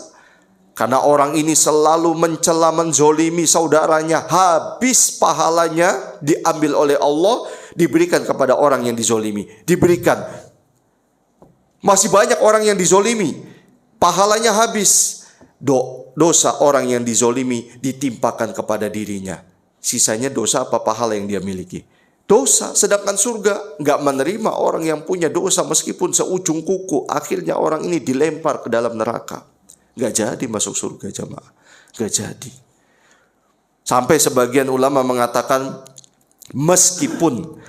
Karena orang ini selalu mencela, menzolimi saudaranya. Habis pahalanya diambil oleh Allah, diberikan kepada orang yang dizolimi. Diberikan. Masih banyak orang yang dizolimi, pahalanya habis. Dosa orang yang dizolimi ditimpakan kepada dirinya. Sisanya dosa apa pahala yang dia miliki? Dosa. Sedangkan surga nggak menerima orang yang punya dosa meskipun seujung kuku. Akhirnya orang ini dilempar ke dalam neraka. Nggak jadi masuk surga jamaah. Nggak jadi. Sampai sebagian ulama mengatakan, meskipun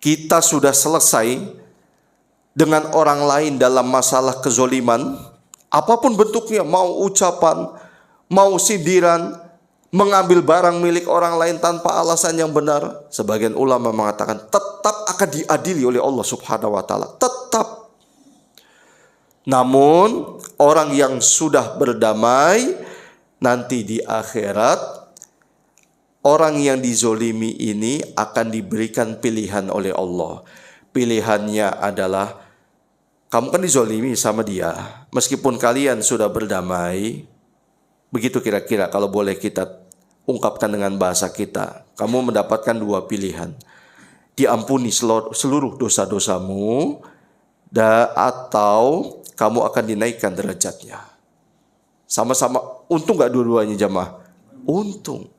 kita sudah selesai dengan orang lain dalam masalah kezoliman, apapun bentuknya, mau ucapan, mau sindiran, mengambil barang milik orang lain tanpa alasan yang benar, sebagian ulama mengatakan tetap akan diadili oleh Allah Subhanahu wa Ta'ala. Tetap. Namun orang yang sudah berdamai, nanti di akhirat, orang yang dizolimi ini akan diberikan pilihan oleh Allah. Pilihannya adalah, kamu kan dizolimi sama dia, meskipun kalian sudah berdamai. Begitu kira-kira kalau boleh kita ungkapkan dengan bahasa kita. Kamu mendapatkan 2 pilihan. Diampuni seluruh dosa-dosamu, atau kamu akan dinaikkan derajatnya. Sama-sama untung gak dua-duanya jamaah? Untung.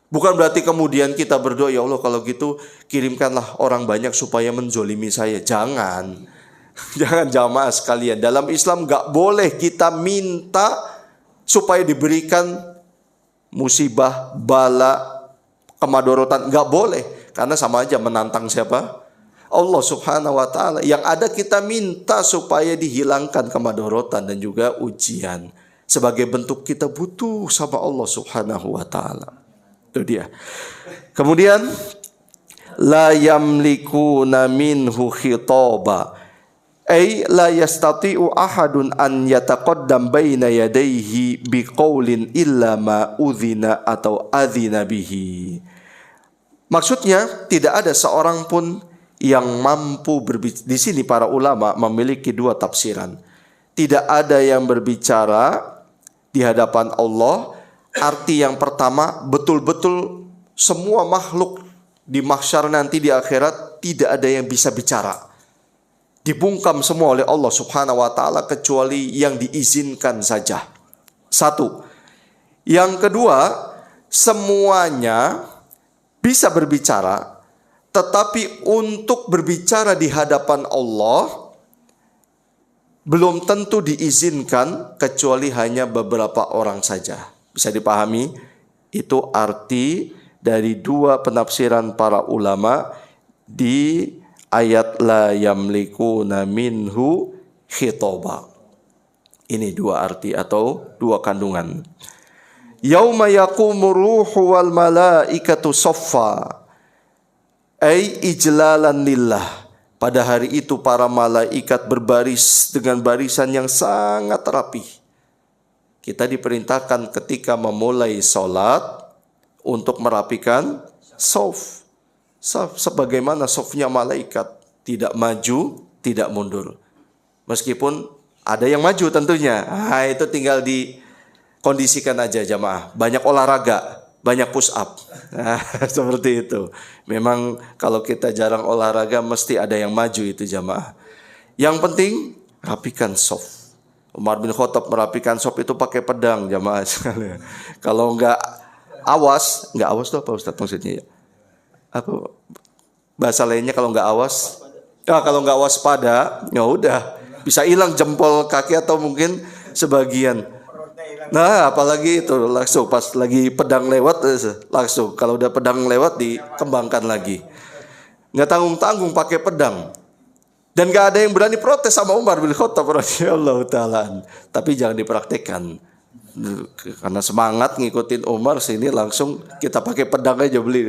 Bukan berarti kemudian kita berdoa, ya Allah kalau gitu kirimkanlah orang banyak supaya menzolimi saya. Jangan. Jangan jamaah sekalian. Dalam Islam gak boleh kita minta supaya diberikan musibah, bala, kemadorotan. Gak boleh. Karena sama aja menantang siapa? Allah Subhanahu wa Ta'ala. Yang ada kita minta supaya dihilangkan kemadorotan dan juga ujian. Sebagai bentuk kita butuh sama Allah Subhanahu wa Ta'ala. Itu dia. Kemudian la yamlikuna minhu khitaba, ay la yastati'u ahadun an yataqaddam baina yadayhi biqaulin illa ma udhina atau adzina bihi. Maksudnya tidak ada seorang pun yang mampu berbicara. Di sini para ulama memiliki 2 tafsiran. Tidak ada yang berbicara di hadapan Allah. Arti yang pertama, betul-betul semua makhluk di mahsyar nanti di akhirat tidak ada yang bisa bicara. Dibungkam semua oleh Allah Subhanahu wa Ta'ala kecuali yang diizinkan saja. 1. Yang kedua, semuanya bisa berbicara, tetapi untuk berbicara di hadapan Allah belum tentu diizinkan kecuali hanya beberapa orang saja. Bisa dipahami? Itu arti dari 2 penafsiran para ulama di ayat la yamlikuna minhu khitaba. Ini 2 arti atau 2 kandungan. Yauma yaqumu ruhu wal malaikatu saffa. Ai ijlalan lillah. Pada hari itu para malaikat berbaris dengan barisan yang sangat rapi. Kita diperintahkan ketika memulai sholat untuk merapikan shaf. Sebagaimana shafnya malaikat. Tidak maju, tidak mundur. Meskipun ada yang maju tentunya. Itu tinggal dikondisikan aja jamaah. Banyak olahraga, banyak push up. Seperti itu. Memang kalau kita jarang olahraga mesti ada yang maju itu jamaah. Yang penting rapikan shaf. Umar bin Khattab merapikan shaf itu pakai pedang jamaah sekalian. Kalau enggak awas itu apa Ustaz maksudnya ya? Apa bahasa lainnya kalau enggak awas? Kalau nggak waspada, ya udah bisa hilang jempol kaki atau mungkin sebagian. Nah, apalagi itu langsung pas lagi pedang lewat langsung. Kalau udah pedang lewat dikembangkan lagi. Nggak tanggung-tanggung pakai pedang. Dan nggak ada yang berani protes sama Umar bin Khattab radhiyallahu ta'ala. Tapi jangan dipraktekkan. Karena semangat ngikutin Umar sini langsung kita pakai pedang aja beli.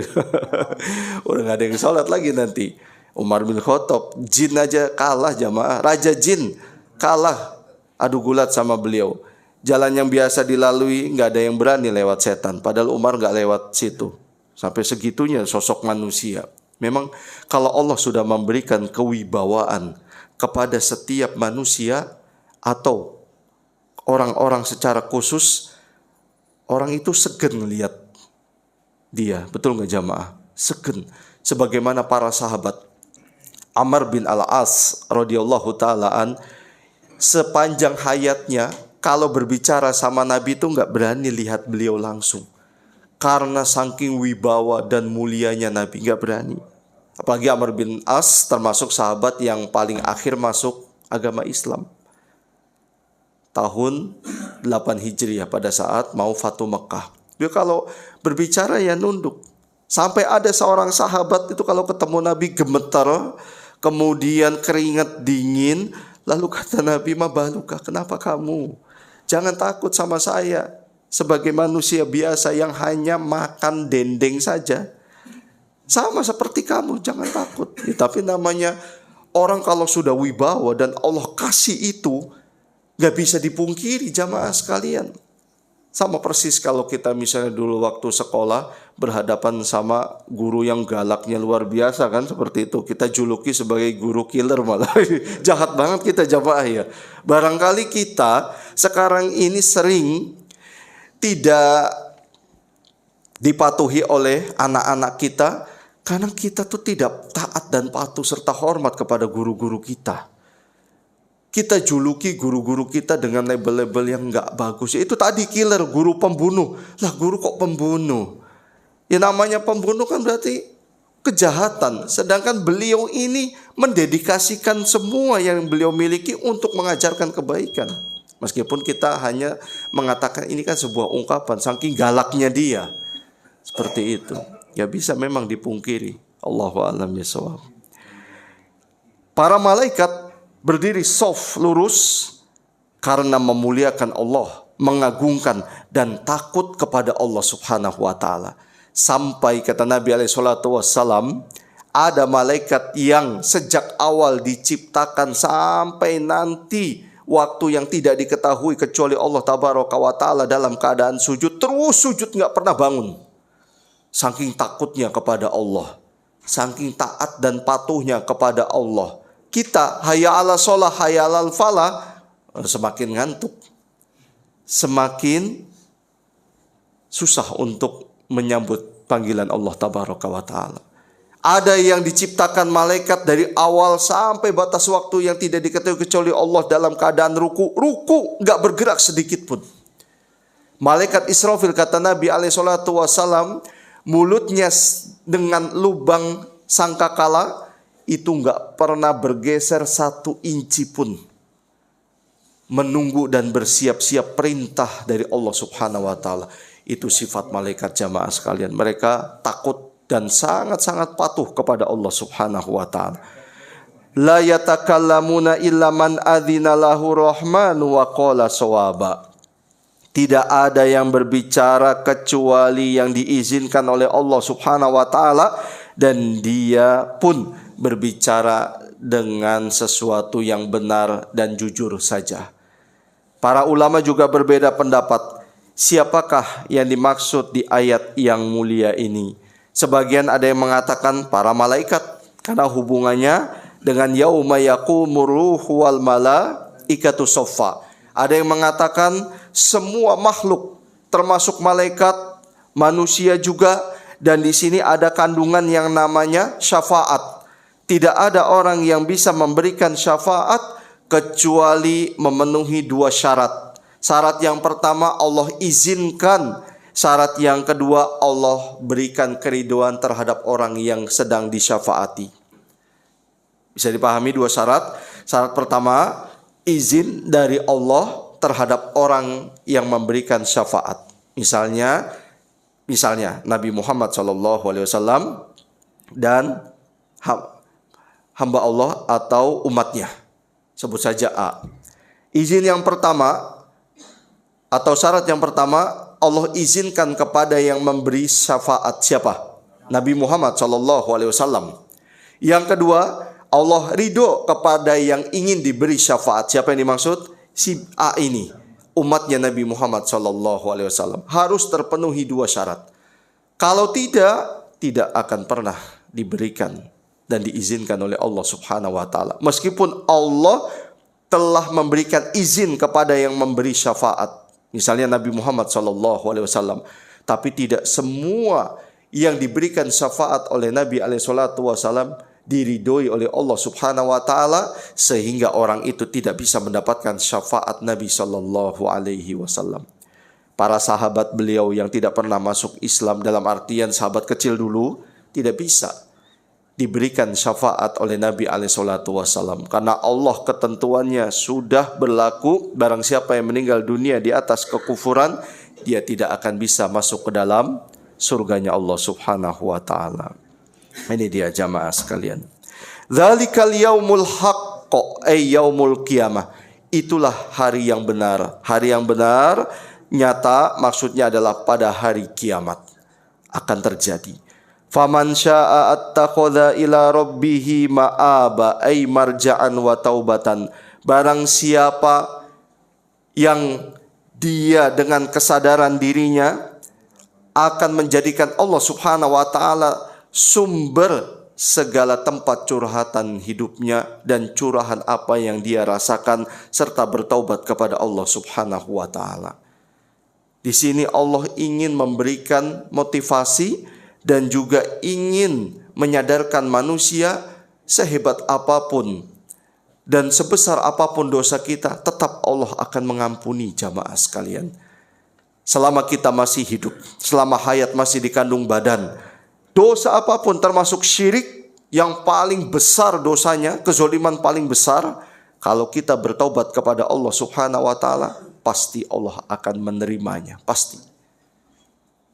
Udah nggak ada yang sholat lagi nanti. Umar bin Khattab, jin aja kalah jamaah. Raja jin kalah adu gulat sama beliau. Jalan yang biasa dilalui nggak ada yang berani lewat setan. Padahal Umar nggak lewat situ. Sampai segitunya sosok manusia. Memang kalau Allah sudah memberikan kewibawaan kepada setiap manusia atau orang-orang secara khusus, orang itu segen lihat dia. Betul nggak jamaah? Segen. Sebagaimana para sahabat. Amr bin Al-As radhiyallahu ta'alaan sepanjang hayatnya kalau berbicara sama Nabi itu nggak berani lihat beliau langsung. Karena saking wibawa dan mulianya Nabi nggak berani. Apalagi Amr bin As termasuk sahabat yang paling akhir masuk agama Islam. Tahun 8 Hijriah pada saat mau Fatu Mekah. Dia kalau berbicara ya nunduk. Sampai ada seorang sahabat itu kalau ketemu Nabi gemetar. Kemudian keringat dingin. Lalu kata Nabi, ma baluka, kenapa kamu? Jangan takut sama saya. Sebagai manusia biasa yang hanya makan dendeng saja. Sama seperti kamu, jangan takut. Tapi namanya orang kalau sudah wibawa dan Allah kasih itu, gak bisa dipungkiri jamaah sekalian. Sama persis kalau kita misalnya dulu waktu sekolah berhadapan sama guru yang galaknya luar biasa kan seperti itu. Kita juluki sebagai guru killer malah. Jahat banget kita jamaah ya. Barangkali kita sekarang ini sering tidak dipatuhi oleh anak-anak kita karena kita tuh tidak taat dan patuh serta hormat kepada guru-guru kita. Kita juluki guru-guru kita dengan label-label yang gak bagus. Itu tadi killer, guru pembunuh. Lah guru kok pembunuh? Ya namanya pembunuh kan berarti kejahatan. Sedangkan beliau ini mendedikasikan semua yang beliau miliki untuk mengajarkan kebaikan. Meskipun kita hanya mengatakan ini kan sebuah ungkapan. Saking galaknya dia. Seperti itu. Ya bisa memang dipungkiri. Allahu a'lam bishawab. Para malaikat berdiri shaf lurus karena memuliakan Allah, mengagungkan dan takut kepada Allah Subhanahu wa taala. Sampai kata Nabi alaihi salatu wassalam, ada malaikat yang sejak awal diciptakan sampai nanti waktu yang tidak diketahui kecuali Allah tabaraka wa taala dalam keadaan sujud, terus sujud enggak pernah bangun. Saking takutnya kepada Allah, saking taat dan patuhnya kepada Allah. Kita hayya ala sholah, hayya ala falah, semakin ngantuk. Semakin susah untuk menyambut panggilan Allah tabaraka wa ta'ala. Ada yang diciptakan malaikat dari awal sampai batas waktu yang tidak diketahui kecuali Allah dalam keadaan ruku. Ruku gak bergerak sedikit pun. Malaikat Israfil kata Nabi SAW, mulutnya dengan lubang sangkakala itu enggak pernah bergeser 1 inci pun. Menunggu dan bersiap-siap perintah dari Allah Subhanahu wa taala. Itu sifat malaikat jamaah sekalian. Mereka takut dan sangat-sangat patuh kepada Allah Subhanahu wa taala. La yatakallamuna illa man adzina lahu rahman wa qala shawaba. Tidak ada yang berbicara kecuali yang diizinkan oleh Allah Subhanahu wa taala, dan dia pun berbicara dengan sesuatu yang benar dan jujur saja. Para ulama juga berbeda pendapat, siapakah yang dimaksud di ayat yang mulia ini? Sebagian ada yang mengatakan para malaikat, karena hubungannya dengan yauma yaqumur ruhu wal malaikatu saffa. Ada yang mengatakan semua makhluk, termasuk malaikat, manusia juga, dan di sini ada kandungan yang namanya syafaat. Tidak ada orang yang bisa memberikan syafaat kecuali memenuhi dua syarat. Syarat yang pertama Allah izinkan, syarat yang kedua Allah berikan keridhaan terhadap orang yang sedang disyafaati. Bisa dipahami dua syarat. Syarat pertama, izin dari Allah terhadap orang yang memberikan syafaat. Misalnya Nabi Muhammad SAW dan hamba Allah atau umatnya. Sebut saja A. Izin yang pertama atau syarat yang pertama, Allah izinkan kepada yang memberi syafaat. Siapa? Nabi Muhammad SAW. Yang kedua, Allah ridho kepada yang ingin diberi syafaat. Siapa yang dimaksud? Si A ini, umatnya Nabi Muhammad SAW. Harus terpenuhi dua syarat. Kalau tidak akan pernah diberikan dan diizinkan oleh Allah Subhanahu wa taala. Meskipun Allah telah memberikan izin kepada yang memberi syafaat, misalnya Nabi Muhammad SAW, tapi tidak semua yang diberikan syafaat oleh Nabi SAW diridhoi oleh Allah Subhanahu wa taala, sehingga orang itu tidak bisa mendapatkan syafaat Nabi SAW. Para sahabat beliau yang tidak pernah masuk Islam, dalam artian sahabat kecil dulu, tidak bisa diberikan syafaat oleh Nabi SAW, karena Allah ketentuannya sudah berlaku, barang siapa yang meninggal dunia di atas kekufuran, dia tidak akan bisa masuk ke dalam surganya Allah Subhanahu wa taala. Ini dia jamaah sekalian. Dzalikal yaumul haqq, ay yaumul qiyamah. Itulah hari yang benar. Hari yang benar nyata maksudnya adalah pada hari kiamat akan terjadi. Faman syaa'a attakhadha ila rabbih ma'aba, ay marja'an wa taubatan. Barang siapa yang dia dengan kesadaran dirinya akan menjadikan Allah Subhanahu wa taala sumber segala tempat curhatan hidupnya dan curahan apa yang dia rasakan, serta bertaubat kepada Allah Subhanahu wa taala. Di sini Allah ingin memberikan motivasi dan juga ingin menyadarkan manusia, sehebat apapun dan sebesar apapun dosa kita, tetap Allah akan mengampuni jamaah sekalian. Selama kita masih hidup, selama hayat masih dikandung badan, dosa apapun termasuk syirik yang paling besar dosanya, kezoliman paling besar, kalau kita bertaubat kepada Allah Subhanahu wa taala, pasti Allah akan menerimanya, pasti.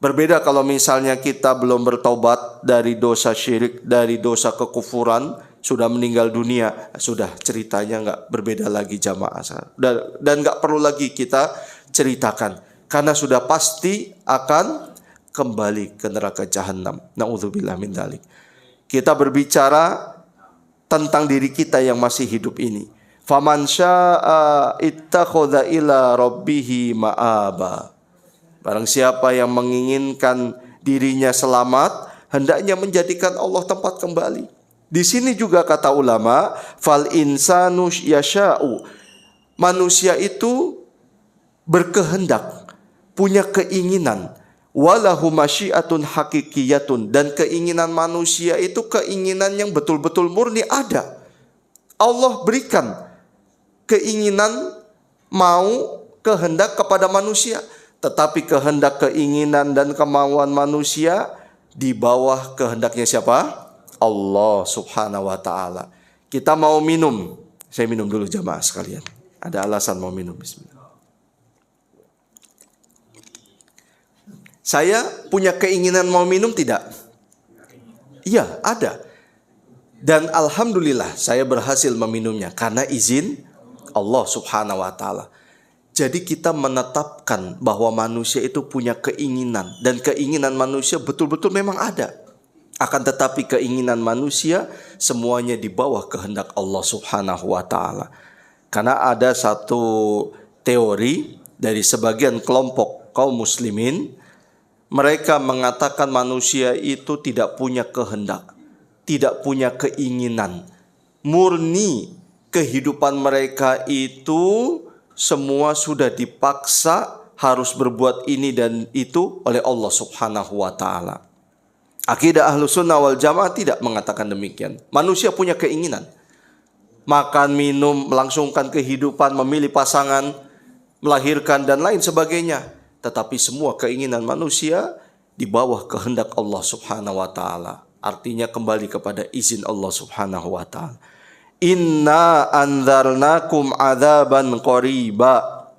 Berbeda kalau misalnya kita belum bertaubat dari dosa syirik, dari dosa kekufuran, sudah meninggal dunia, sudah ceritanya nggak berbeda lagi jamaah. Dan nggak perlu lagi kita ceritakan, karena sudah pasti akan kembali ke neraka jahanam. Na'udzubillah min dzalik. Kita berbicara tentang diri kita yang masih hidup ini. Faman syaa'a ittakhadha ila rabbih ma'aba. Barang siapa yang menginginkan dirinya selamat, hendaknya menjadikan Allah tempat kembali. Di sini juga kata ulama, fal insanu yasha'u. Manusia itu berkehendak, punya keinginan. Walahu masyiatun hakikiyatun, dan keinginan manusia itu keinginan yang betul-betul murni ada. Allah berikan keinginan, mau, kehendak kepada manusia, tetapi kehendak, keinginan dan kemauan manusia di bawah kehendaknya siapa? Allah Subhanahu wa taala. Kita mau minum, saya minum dulu jamaah sekalian. Ada alasan mau minum, bismillah. Saya punya keinginan mau minum tidak? Iya, ada. Dan alhamdulillah saya berhasil meminumnya karena izin Allah Subhanahu wa taala. Jadi kita menetapkan bahwa manusia itu punya keinginan, dan keinginan manusia betul-betul memang ada. Akan tetapi keinginan manusia semuanya di bawah kehendak Allah Subhanahu wa taala. Karena ada satu teori dari sebagian kelompok kaum muslimin, mereka mengatakan manusia itu tidak punya kehendak, tidak punya keinginan. Murni kehidupan mereka itu semua sudah dipaksa harus berbuat ini dan itu oleh Allah Subhanahu wa taala. Akidah Ahlussunnah wal Jamaah tidak mengatakan demikian. Manusia punya keinginan. Makan, minum, melangsungkan kehidupan, memilih pasangan, melahirkan dan lain sebagainya. Tetapi semua keinginan manusia di bawah kehendak Allah Subhanahu wa taala. Artinya kembali kepada izin Allah Subhanahu wa taala. Inna anzarnakum adzaban qariba.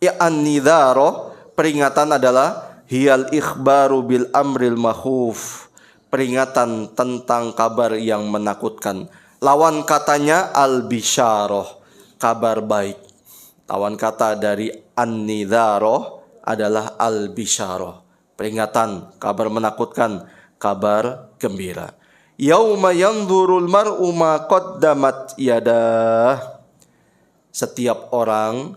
Ya an-nidhara, peringatan adalah hiyal ikhbaru bil amril makhuf, peringatan tentang kabar yang menakutkan. Lawan katanya al-bisyarah, kabar baik. Lawan kata dari an-nidhara adalah al-bisyarah, peringatan, kabar menakutkan, kabar gembira. Yauma yanzurul mar'u ma qaddamat yadah. Setiap orang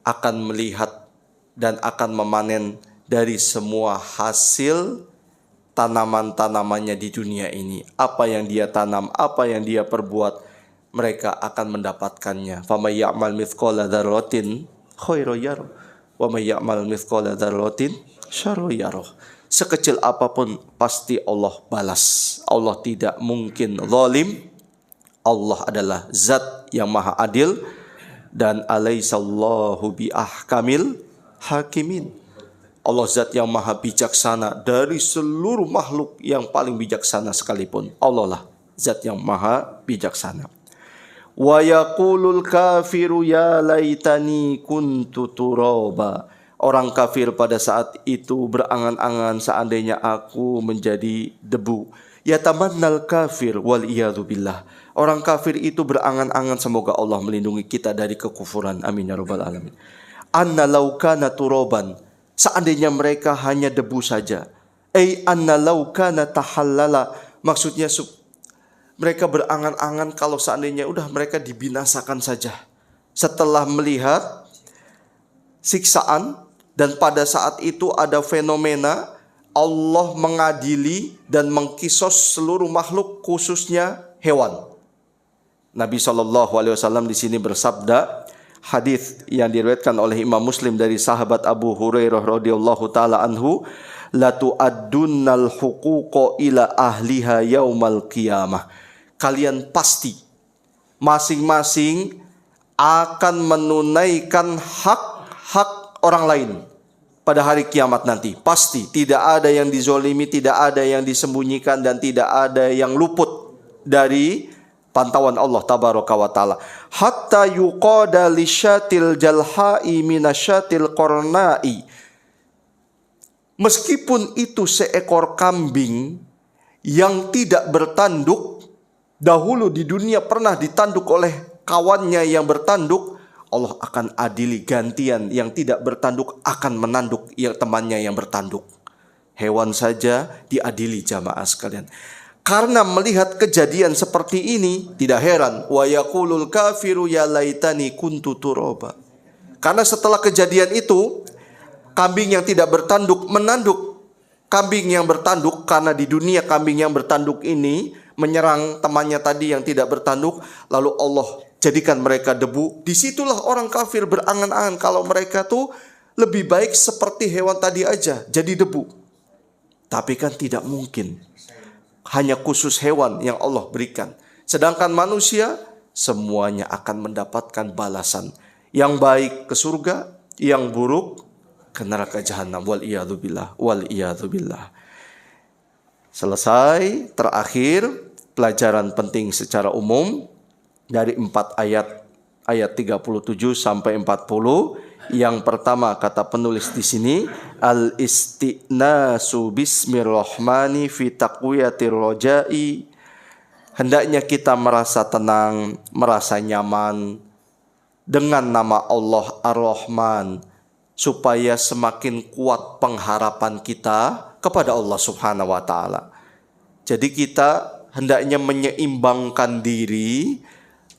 akan melihat dan akan memanen dari semua hasil tanaman-tanamannya di dunia ini. Apa yang dia tanam, apa yang dia perbuat, mereka akan mendapatkannya. Faman ya'mal mithqala dzarratin khairan yarah wa may ya'mal mithqala dzarratin syarran yarah. Sekecil apapun pasti Allah balas. Allah tidak mungkin zalim. Allah adalah zat yang maha adil. Dan alaihissallahu bi ahkamil hakimin. Allah zat yang maha bijaksana dari seluruh makhluk, yang paling bijaksana sekalipun. Allah lah zat yang maha bijaksana. Wa yaqulul kafiru ya laitani kuntu turaba. Orang kafir pada saat itu berangan-angan seandainya aku menjadi debu. Yatamannal kafir wal iyadu billah. Orang kafir itu berangan-angan semoga Allah melindungi kita dari kekufuran. Amin ya rabbal alamin. Anna law kana turaban. Seandainya mereka hanya debu saja. Anna law kana tahallala. Maksudnya mereka berangan-angan kalau seandainya udah mereka dibinasakan saja. Setelah melihat siksaan, dan pada saat itu ada fenomena Allah mengadili dan mengkisos seluruh makhluk, khususnya hewan. Nabi SAW di sini bersabda, hadis yang diriwayatkan oleh Imam Muslim dari sahabat Abu Hurairah radhiyallahu taala anhu, la tu'addunnal huquqa ila ahliha yaumal qiyamah. Kalian pasti masing-masing akan menunaikan hak-hak orang lain pada hari kiamat nanti. Pasti tidak ada yang dizolimi, tidak ada yang disembunyikan, dan tidak ada yang luput dari pantauan Allah tabaraka wa taala. Hatta yuqada lisyatil jalha'i minasyatil qarna'i. Meskipun itu seekor kambing yang tidak bertanduk, dahulu di dunia pernah ditanduk oleh kawannya yang bertanduk, Allah akan adili gantian, yang tidak bertanduk akan menanduk yang temannya yang bertanduk. Hewan saja diadili jamaah sekalian. Karena melihat kejadian seperti ini, tidak heran wa yaqulul kafiru ya laitani kuntu turaba. Karena setelah kejadian itu, kambing yang tidak bertanduk menanduk kambing yang bertanduk, karena di dunia kambing yang bertanduk ini menyerang temannya tadi yang tidak bertanduk, lalu Allah jadikan mereka debu. Disitulah orang kafir berangan-angan kalau mereka tuh lebih baik seperti hewan tadi aja, jadi debu. Tapi kan tidak mungkin. Hanya khusus hewan yang Allah berikan. Sedangkan manusia semuanya akan mendapatkan balasan. Yang baik ke surga, yang buruk ke neraka jahanam. Wal iyadzu billah, wal iyadzu billah. Selesai, terakhir pelajaran penting secara umum dari 4 ayat 37 sampai 40. Yang pertama kata penulis di sini, al-istinasu bismirrahmani fi taqwiyatir roja'i. Hendaknya kita merasa tenang, merasa nyaman dengan nama Allah Ar-Rahman, supaya semakin kuat pengharapan kita kepada Allah Subhanahu wa Ta'ala. Jadi kita hendaknya menyeimbangkan diri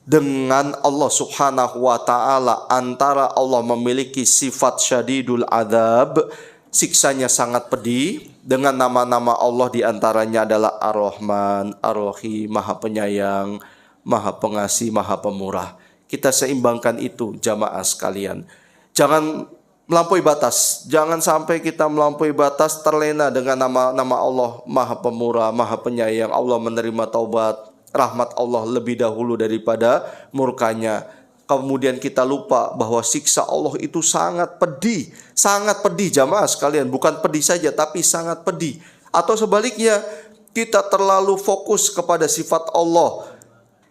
dengan Allah Subhanahu wa Ta'ala, antara Allah memiliki sifat syadidul adzab, siksanya sangat pedih, dengan nama-nama Allah diantaranya adalah Ar-Rahman, Ar-Rahim, Maha Penyayang, Maha Pengasih, Maha Pemurah. Kita seimbangkan itu jamaah sekalian. Jangan melampaui batas. Jangan sampai kita melampaui batas, terlena dengan nama-nama Allah Maha Pemurah, Maha Penyayang. Allah menerima taubat, rahmat Allah lebih dahulu daripada murkanya. Kemudian kita lupa bahwa siksa Allah itu sangat pedih. Sangat pedih jamaah sekalian. Bukan pedih saja, tapi sangat pedih. Atau sebaliknya, kita terlalu fokus kepada sifat Allah.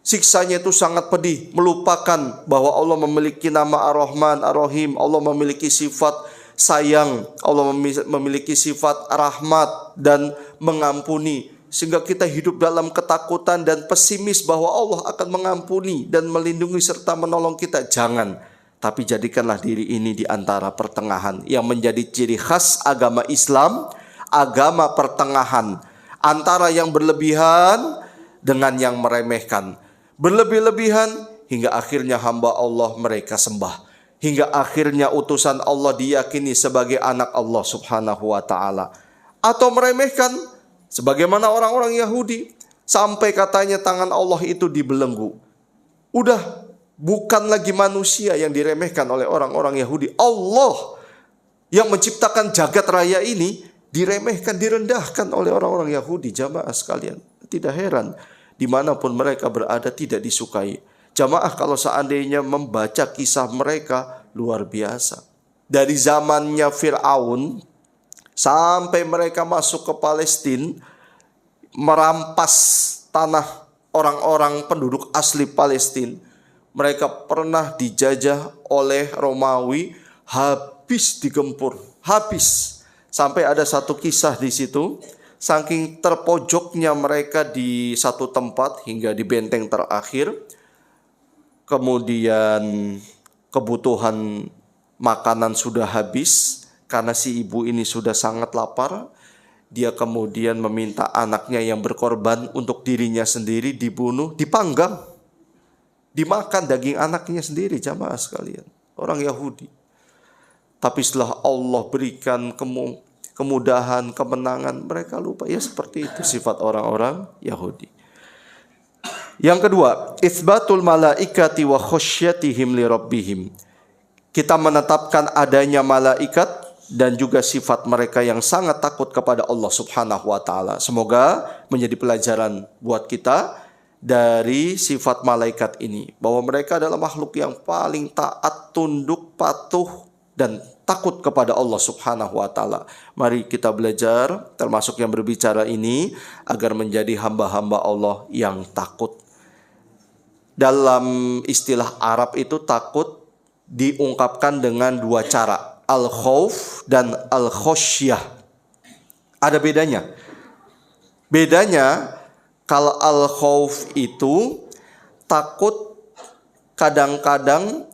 Siksanya itu sangat pedih, melupakan bahwa Allah memiliki nama Ar-Rahman, Ar-Rahim. Allah memiliki sifat sayang, Allah memiliki sifat rahmat dan mengampuni. Sehingga kita hidup dalam ketakutan dan pesimis bahwa Allah akan mengampuni dan melindungi serta menolong kita. Jangan. Tapi jadikanlah diri ini di antara pertengahan, yang menjadi ciri khas agama Islam, agama pertengahan, antara yang berlebihan dengan yang meremehkan. Berlebih-lebihan hingga akhirnya hamba Allah mereka sembah. Hingga akhirnya utusan Allah diyakini sebagai anak Allah Subhanahu wa Ta'ala. Atau meremehkan sebagaimana orang-orang Yahudi, sampai katanya tangan Allah itu dibelenggu. Udah bukan lagi manusia yang diremehkan oleh orang-orang Yahudi. Allah yang menciptakan jagat raya ini diremehkan, direndahkan oleh orang-orang Yahudi. Jamaah sekalian, tidak heran dimanapun mereka berada tidak disukai. Jamaah kalau seandainya membaca kisah mereka, luar biasa. Dari zamannya Fir'aun sampai mereka masuk ke Palestina, merampas tanah orang-orang penduduk asli Palestina. Mereka pernah dijajah oleh Romawi, habis digempur, habis. Sampai ada satu kisah di situ, saking terpojoknya mereka di satu tempat hingga di benteng terakhir. Kemudian kebutuhan makanan sudah habis karena si ibu ini sudah sangat lapar. Dia kemudian meminta anaknya yang berkorban untuk dirinya sendiri dibunuh, dipanggang, dimakan daging anaknya sendiri jamaah sekalian. Orang Yahudi. Tapi setelah Allah berikan kemudahan, kemenangan, mereka lupa. Ya seperti itu sifat orang-orang Yahudi. Yang kedua, itsbatul malaikati wa khasyatihim li rabbihim. Kita menetapkan adanya malaikat dan juga sifat mereka yang sangat takut kepada Allah Subhanahu wa Ta'ala. Semoga menjadi pelajaran buat kita dari sifat malaikat ini, bahwa mereka adalah makhluk yang paling taat, tunduk, patuh dan takut kepada Allah Subhanahu wa Ta'ala. Mari kita belajar termasuk yang berbicara ini agar menjadi hamba-hamba Allah yang takut. Dalam istilah Arab itu takut diungkapkan dengan dua cara, al-khauf dan al-khosyah. Ada bedanya. Bedanya kalau al-khauf itu takut kadang-kadang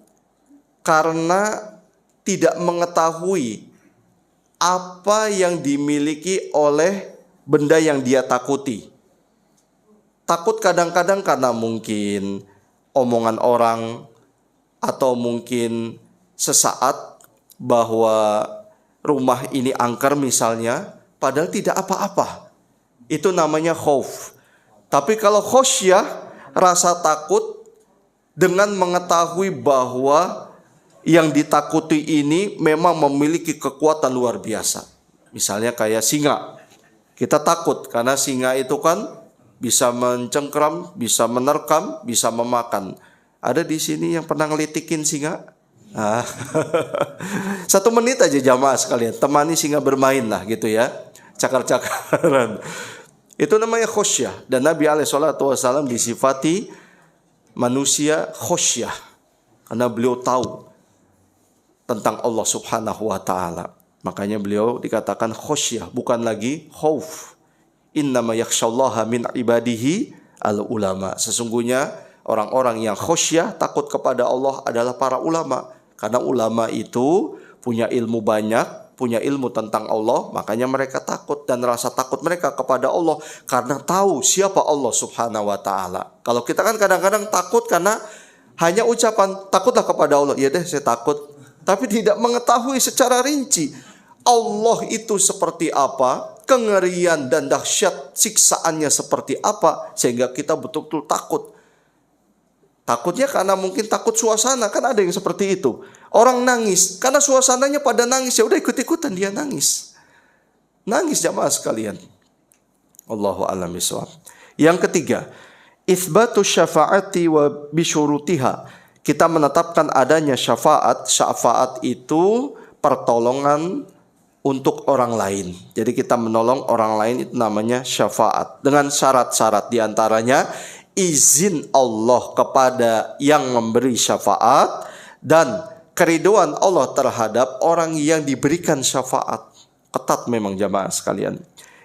karena tidak mengetahui apa yang dimiliki oleh benda yang dia takuti. Takut kadang-kadang karena mungkin omongan orang, atau mungkin sesaat bahwa rumah ini angker misalnya, padahal tidak apa-apa. Itu namanya khauf. Tapi kalau khosyah, rasa takut dengan mengetahui bahwa yang ditakuti ini memang memiliki kekuatan luar biasa. Misalnya kayak singa. Kita takut karena singa itu kan bisa mencengkram, bisa menerkam, bisa memakan. Ada di sini yang pernah ngelitikin singa? 1 menit aja jamaah sekalian, temani singa bermain lah gitu ya, cakar-cakaran. Itu namanya khosyah. Dan Nabi SAW disifati manusia khosyah karena beliau tahu tentang Allah Subhanahu wa Ta'ala. Makanya beliau dikatakan khosyah, bukan lagi khauf. Innama yakhsyallaha min ibadihi al-ulama. Sesungguhnya Orang-orang yang khosyah, takut kepada Allah adalah para ulama. Karena ulama itu punya ilmu banyak, punya ilmu tentang Allah, makanya mereka takut, dan rasa takut mereka kepada Allah karena tahu siapa Allah Subhanahu wa taala. Kalau kita kan kadang-kadang takut karena hanya ucapan takutlah kepada Allah. Ya deh, saya takut, tapi tidak mengetahui secara rinci Allah itu seperti apa, kengerian dan dahsyat siksaannya seperti apa, sehingga kita betul-betul takut. Takutnya karena mungkin takut suasana, kan ada yang seperti itu. Orang nangis karena suasananya pada nangis, ya udah ikut-ikutan dia nangis. Nangis jamaah sekalian. Allahu a'lam bishawab. Yang ketiga, itsbatu syafaati wa bisyurutiha. Kita menetapkan adanya syafaat. Syafaat itu pertolongan untuk orang lain. Jadi kita menolong orang lain itu namanya syafaat. Dengan syarat-syarat diantaranya izin Allah kepada yang memberi syafaat dan keriduan Allah terhadap orang yang diberikan syafaat. Ketat memang jamaah sekalian.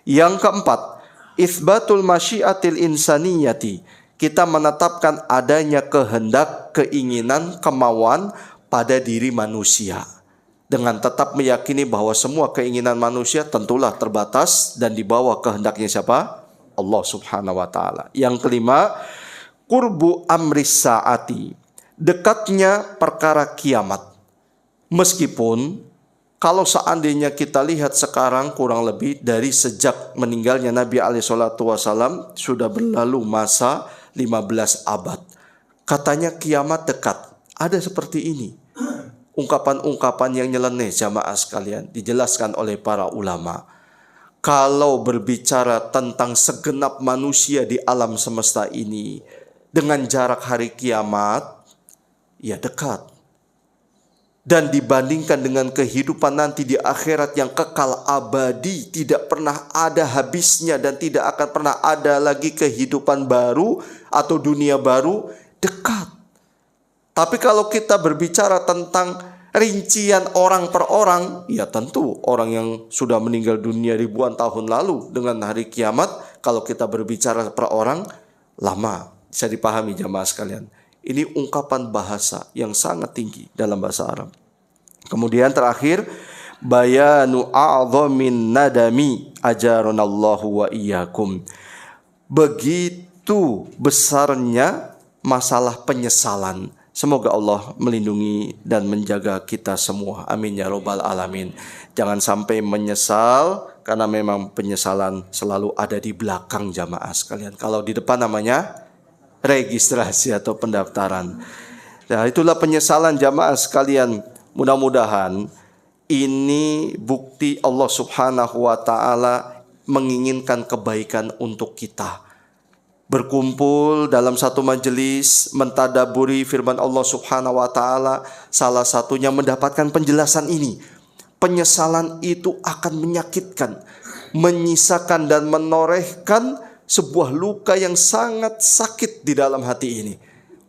Yang keempat, itsbatul masyiatil insaniyati. Kita menetapkan adanya kehendak, keinginan, kemauan pada diri manusia. Dengan tetap meyakini bahwa semua keinginan manusia tentulah terbatas dan di bawah kehendaknya siapa? Allah Subhanahu wa taala. Yang kelima, qurbu amris saati. Dekatnya perkara kiamat. Meskipun kalau seandainya kita lihat sekarang kurang lebih dari sejak meninggalnya Nabi alaihi salatu wasallam sudah berlalu masa 15 abad. Katanya kiamat dekat. Ada seperti ini. Ungkapan-ungkapan yang nyeleneh jamaah sekalian dijelaskan oleh para ulama. Kalau berbicara tentang segenap manusia di alam semesta ini dengan jarak hari kiamat, ya dekat. Dan dibandingkan dengan kehidupan nanti di akhirat yang kekal abadi, tidak pernah ada habisnya dan tidak akan pernah ada lagi kehidupan baru atau dunia baru, dekat. Tapi kalau kita berbicara tentang rincian orang per orang, ya tentu orang yang sudah meninggal dunia ribuan tahun lalu dengan hari kiamat, kalau kita berbicara per orang, lama. Bisa dipahami jamaah sekalian. Ini ungkapan bahasa yang sangat tinggi dalam bahasa Arab. Kemudian terakhir, bayanu a'dhamin nadami ajaranallahu wa iyyakum. Begitu besarnya masalah penyesalan. Semoga Allah melindungi dan menjaga kita semua. Amin ya robbal alamin. Jangan sampai menyesal, karena memang penyesalan selalu ada di belakang jamaah sekalian. Kalau di depan namanya registrasi atau pendaftaran. Nah, itulah penyesalan jamaah sekalian. Mudah-mudahan ini bukti Allah Subhanahu wa taala menginginkan kebaikan untuk kita. Berkumpul dalam satu majelis, mentadaburi firman Allah Subhanahu wa taala, salah satunya mendapatkan penjelasan ini. Penyesalan itu akan menyakitkan, menyisakan dan menorehkan sebuah luka yang sangat sakit di dalam hati ini.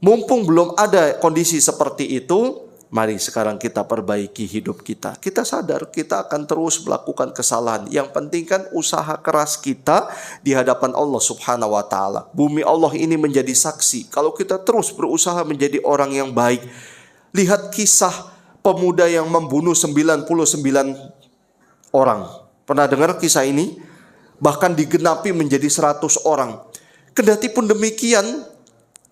Mumpung belum ada kondisi seperti itu, mari sekarang kita perbaiki hidup kita. Kita sadar kita akan terus melakukan kesalahan. Yang penting kan usaha keras kita di hadapan Allah Subhanahu wa taala. Bumi Allah ini menjadi saksi. Kalau kita terus berusaha menjadi orang yang baik. Lihat kisah pemuda yang membunuh 99 orang. Pernah dengar kisah ini? Bahkan digenapi menjadi 100 orang. Kendati pun demikian,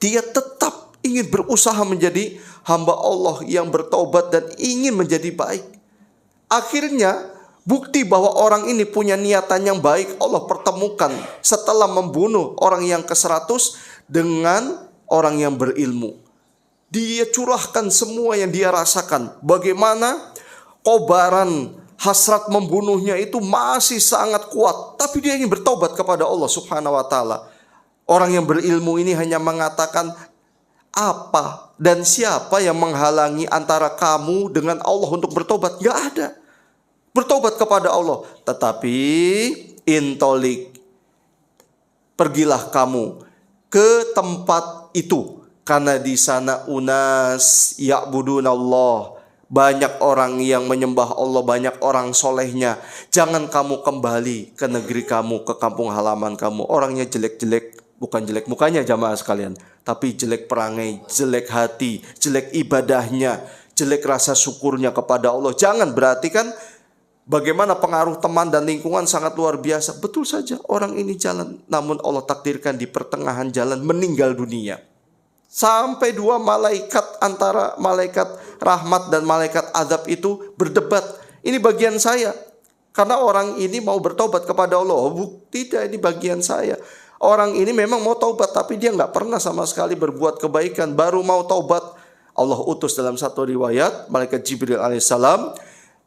dia tetap ingin berusaha menjadi hamba Allah yang bertobat dan ingin menjadi baik. Akhirnya bukti bahwa orang ini punya niatan yang baik Allah pertemukan setelah membunuh orang yang ke-100 dengan orang yang berilmu. Dia curahkan semua yang dia rasakan. Bagaimana kobaran hasrat membunuhnya itu masih sangat kuat, tapi dia ingin bertobat kepada Allah Subhanahu wa taala. Orang yang berilmu ini hanya mengatakan, apa dan siapa yang menghalangi antara kamu dengan Allah untuk bertobat? Gak ada. Bertobat kepada Allah. Tetapi intolik, pergilah kamu ke tempat itu, karena di sana unas ya'budunallah, banyak orang yang menyembah Allah, banyak orang solehnya. Jangan kamu kembali ke negeri kamu, ke kampung halaman kamu, orangnya jelek-jelek, Bukan jelek mukanya jamaah sekalian, tapi jelek perangai, jelek hati, jelek ibadahnya, jelek rasa syukurnya kepada Allah. Jangan, berarti kan bagaimana pengaruh teman dan lingkungan sangat luar biasa. Betul saja, orang ini jalan, namun Allah takdirkan di pertengahan jalan meninggal dunia. Sampai dua malaikat, antara malaikat rahmat dan malaikat azab itu berdebat. Ini bagian saya, karena orang ini mau bertobat kepada Allah. Tidak, ini bagian saya. Orang ini memang mau taubat, tapi dia nggak pernah sama sekali berbuat kebaikan. Baru mau taubat, Allah utus dalam satu riwayat malaikat Jibril alaihissalam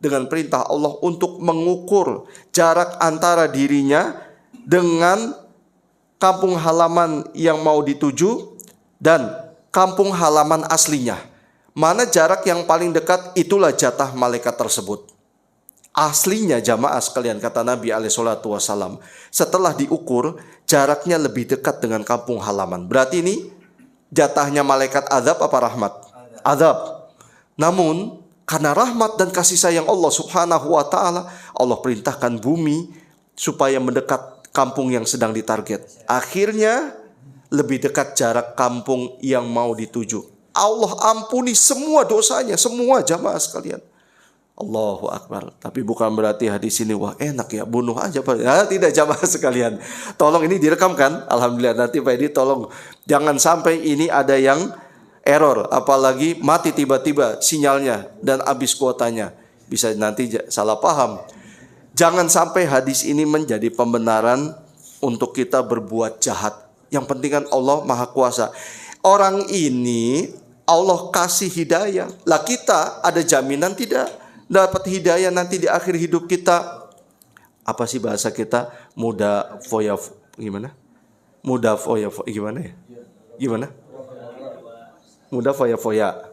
dengan perintah Allah untuk mengukur jarak antara dirinya dengan kampung halaman yang mau dituju dan kampung halaman aslinya. Mana jarak yang paling dekat, itulah jatah malaikat tersebut. Aslinya jamaah sekalian, kata Nabi SAW, setelah diukur jaraknya lebih dekat dengan kampung halaman. Berarti ini jatahnya malaikat azab apa rahmat? Azab. Namun karena rahmat dan kasih sayang Allah subhanahu wa ta'ala, Allah perintahkan bumi supaya mendekat kampung yang sedang ditarget. Akhirnya lebih dekat jarak kampung yang mau dituju. Allah ampuni semua dosanya, semua jamaah sekalian. Allahu Akbar. Tapi bukan berarti hadis ini wah enak ya, bunuh aja Pak. Ya, tidak jamaah sekalian. Tolong ini direkam kan? Alhamdulillah, nanti Pak Edi tolong jangan sampai ini ada yang error, apalagi mati tiba-tiba sinyalnya dan habis kuotanya. Bisa nanti salah paham. Jangan sampai hadis ini menjadi pembenaran untuk kita berbuat jahat. Yang penting kan Allah Maha Kuasa. Orang ini Allah kasih hidayah. Lah kita ada jaminan tidak dapat hidayah nanti di akhir hidup kita? Apa sih bahasa kita? Muda foya gimana? Muda foya gimana ya? Gimana? Muda foya-foya.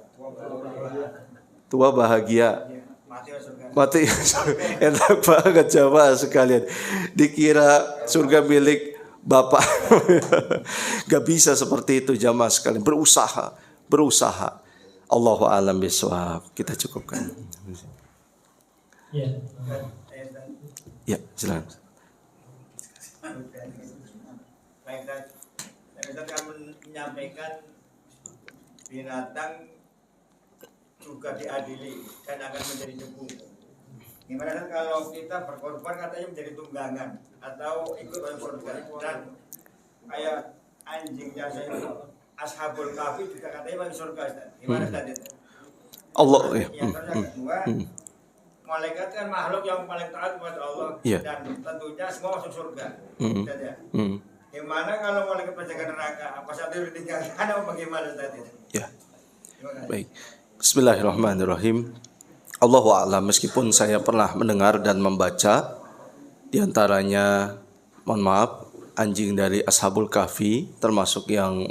Tua bahagia. Mati. Enak banget jamaah sekalian. Dikira surga milik Bapak. Gak bisa seperti itu jamaah sekalian. Berusaha. Allahu a'lam bishawab. Kita cukupkan. Ya, silakan. Saya akan menyampaikan binatang juga diadili dan akan menjadi debu. Gimana kan kalau kita berkorban katanya menjadi tunggangan atau ikut masuk surga, dan kayak anjingnya saya Ashabul Kahfi juga katanya masuk surga. Gimana tadi? Allah ya. Yang kedua, malaikat kan makhluk yang paling taat kepada Allah, dan tentunya semua masuk surga. Gimana kalau malaikat penjaga neraka? Apa satu ditinggalkan atau bagaimana tadi? Ya. Baik. Bismillahirrahmanirrahim. Allahu a'lam, meskipun saya pernah mendengar dan membaca di antaranya, mohon maaf, anjing dari Ashabul Kahfi termasuk yang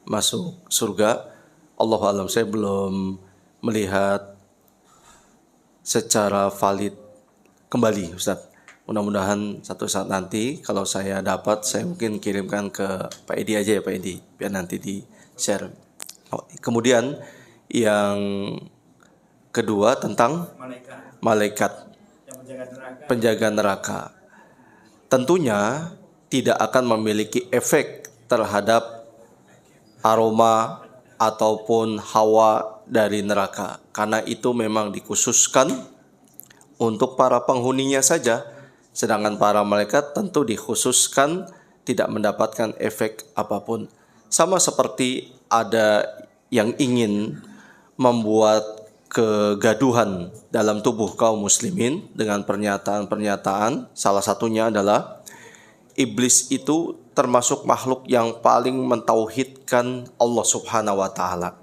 masuk surga. Allahu a'lam, saya belum melihat secara valid kembali Ustaz. Mudah-mudahan satu saat nanti kalau saya dapat, saya mungkin kirimkan ke Pak Edi aja ya Pak Edi, biar nanti di share. Kemudian yang kedua tentang malaikat penjaga neraka. Tentunya tidak akan memiliki efek terhadap aroma ataupun hawa dari neraka, karena itu memang dikhususkan untuk para penghuninya saja. Sedangkan para malaikat tentu dikhususkan tidak mendapatkan efek apapun. Sama seperti ada yang ingin membuat kegaduhan dalam tubuh kaum muslimin dengan pernyataan-pernyataan. Salah satunya adalah iblis itu termasuk makhluk yang paling mentauhidkan Allah Subhanahu wa taala.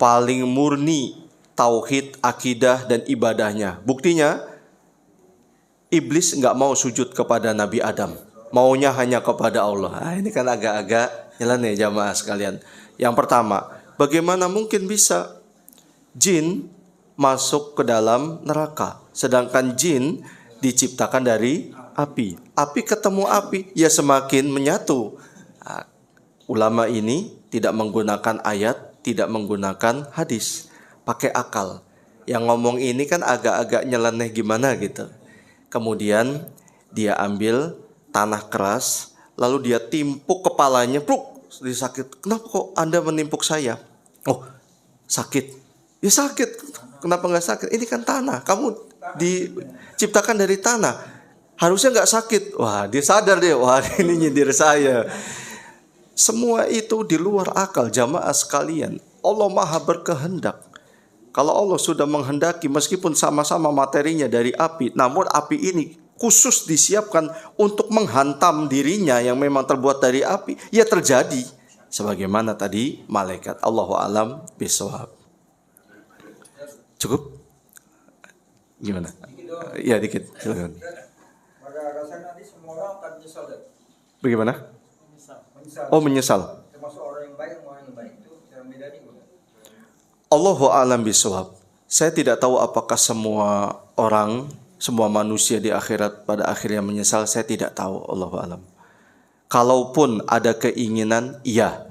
Paling murni tauhid, akidah dan ibadahnya. Buktinya iblis enggak mau sujud kepada Nabi Adam. Maunya hanya kepada Allah. Ini kan agak-agak jalan ya jamaah sekalian. Yang pertama, bagaimana mungkin bisa jin masuk ke dalam neraka, sedangkan jin diciptakan dari api. Api ketemu api, ya semakin menyatu. Ulama ini tidak menggunakan ayat, tidak menggunakan hadis, pakai akal. Yang ngomong ini kan agak-agak nyeleneh gimana gitu. Kemudian dia ambil tanah keras, lalu dia timpuk kepalanya, pluk, dia sakit. Kenapa kok Anda menimpuk saya? Oh, sakit. Ya sakit. Kenapa nggak sakit? Ini kan tanah. Kamu diciptakan dari tanah. Harusnya nggak sakit. Wah, dia sadar deh. Wah, ini nyindir saya. Semua itu di luar akal, jamaah sekalian. Allah maha berkehendak. Kalau Allah sudah menghendaki, meskipun sama-sama materinya dari api, namun api ini khusus disiapkan untuk menghantam dirinya yang memang terbuat dari api, ya terjadi. Sebagaimana tadi malaikat. Allahu a'lam bishawab. Cukup? Gimana? Ya dikit, silakan. Maka rasanya nanti semua orang akan menyesal. Bagaimana? Menyesal. Oh, menyesal. Termasuk orang yang baik, orang yang baik itu cara bedanya. Allahu a'lam bishawab. Saya tidak tahu apakah semua orang, semua manusia di akhirat pada akhirnya menyesal. Saya tidak tahu. Allahu a'lam. Kalaupun ada keinginan, iya.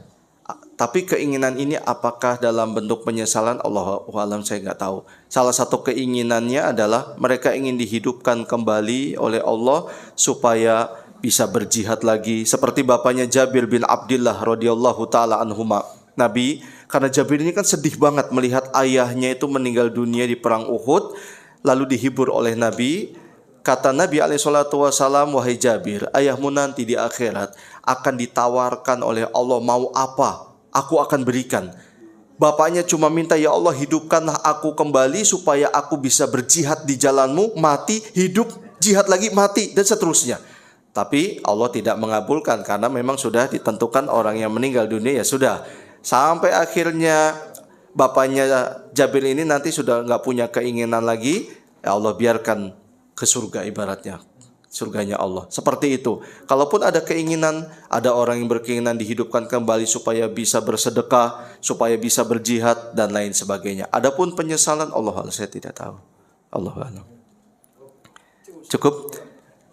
Tapi keinginan ini apakah dalam bentuk penyesalan? Allahu a'lam, saya nggak tahu. Salah satu keinginannya adalah mereka ingin dihidupkan kembali oleh Allah supaya bisa berjihad lagi. Seperti bapaknya Jabir bin Abdullah radhiyallahu taala anhuma. Nabi, karena Jabir ini kan sedih banget melihat ayahnya itu meninggal dunia di perang Uhud, lalu dihibur oleh Nabi. Kata Nabi SAW, wahai Jabir, ayahmu nanti di akhirat akan ditawarkan oleh Allah, mau apa? Aku akan berikan. Bapaknya cuma minta, ya Allah hidupkanlah aku kembali supaya aku bisa berjihad di jalanmu, mati, hidup, jihad lagi, mati, dan seterusnya. Tapi Allah tidak mengabulkan karena memang sudah ditentukan orang yang meninggal dunia, ya sudah. Sampai akhirnya bapaknya Jabir ini nanti sudah nggak punya keinginan lagi, ya Allah biarkan ke surga ibaratnya, surganya Allah. Seperti itu. Kalaupun ada keinginan, ada orang yang berkeinginan dihidupkan kembali supaya bisa bersedekah, supaya bisa berjihad dan lain sebagainya. Adapun penyesalan, Allah saya tidak tahu. Allah a'lam. Cukup?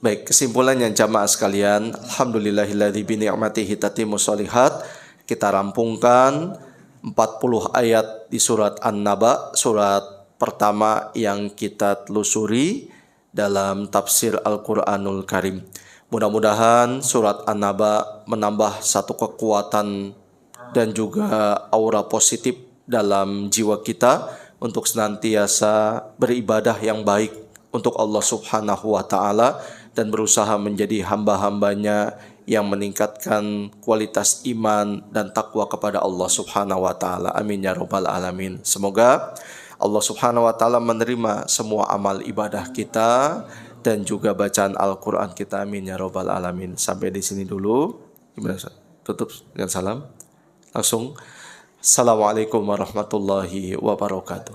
Baik, kesimpulannya jamaah sekalian, alhamdulillahilladzi bi ni'matihi tatimmus shalihat. Kita rampungkan 40 ayat di surat An-Naba, surat pertama yang kita telusuri dalam tafsir Al-Quranul Karim. Mudah-mudahan surat An-Naba menambah satu kekuatan dan juga aura positif dalam jiwa kita untuk senantiasa beribadah yang baik untuk Allah Subhanahu wa ta'ala dan berusaha menjadi hamba-hambanya yang meningkatkan kualitas iman dan takwa kepada Allah Subhanahu wa ta'ala. Amin ya rabbal alamin. Semoga Allah Subhanahu wa ta'ala menerima semua amal ibadah kita dan juga bacaan Al-Quran kita. Amin ya rabbal alamin. Sampai di sini dulu. Gimana? Tutup dengan salam. Langsung. Assalamualaikum warahmatullahi wabarakatuh.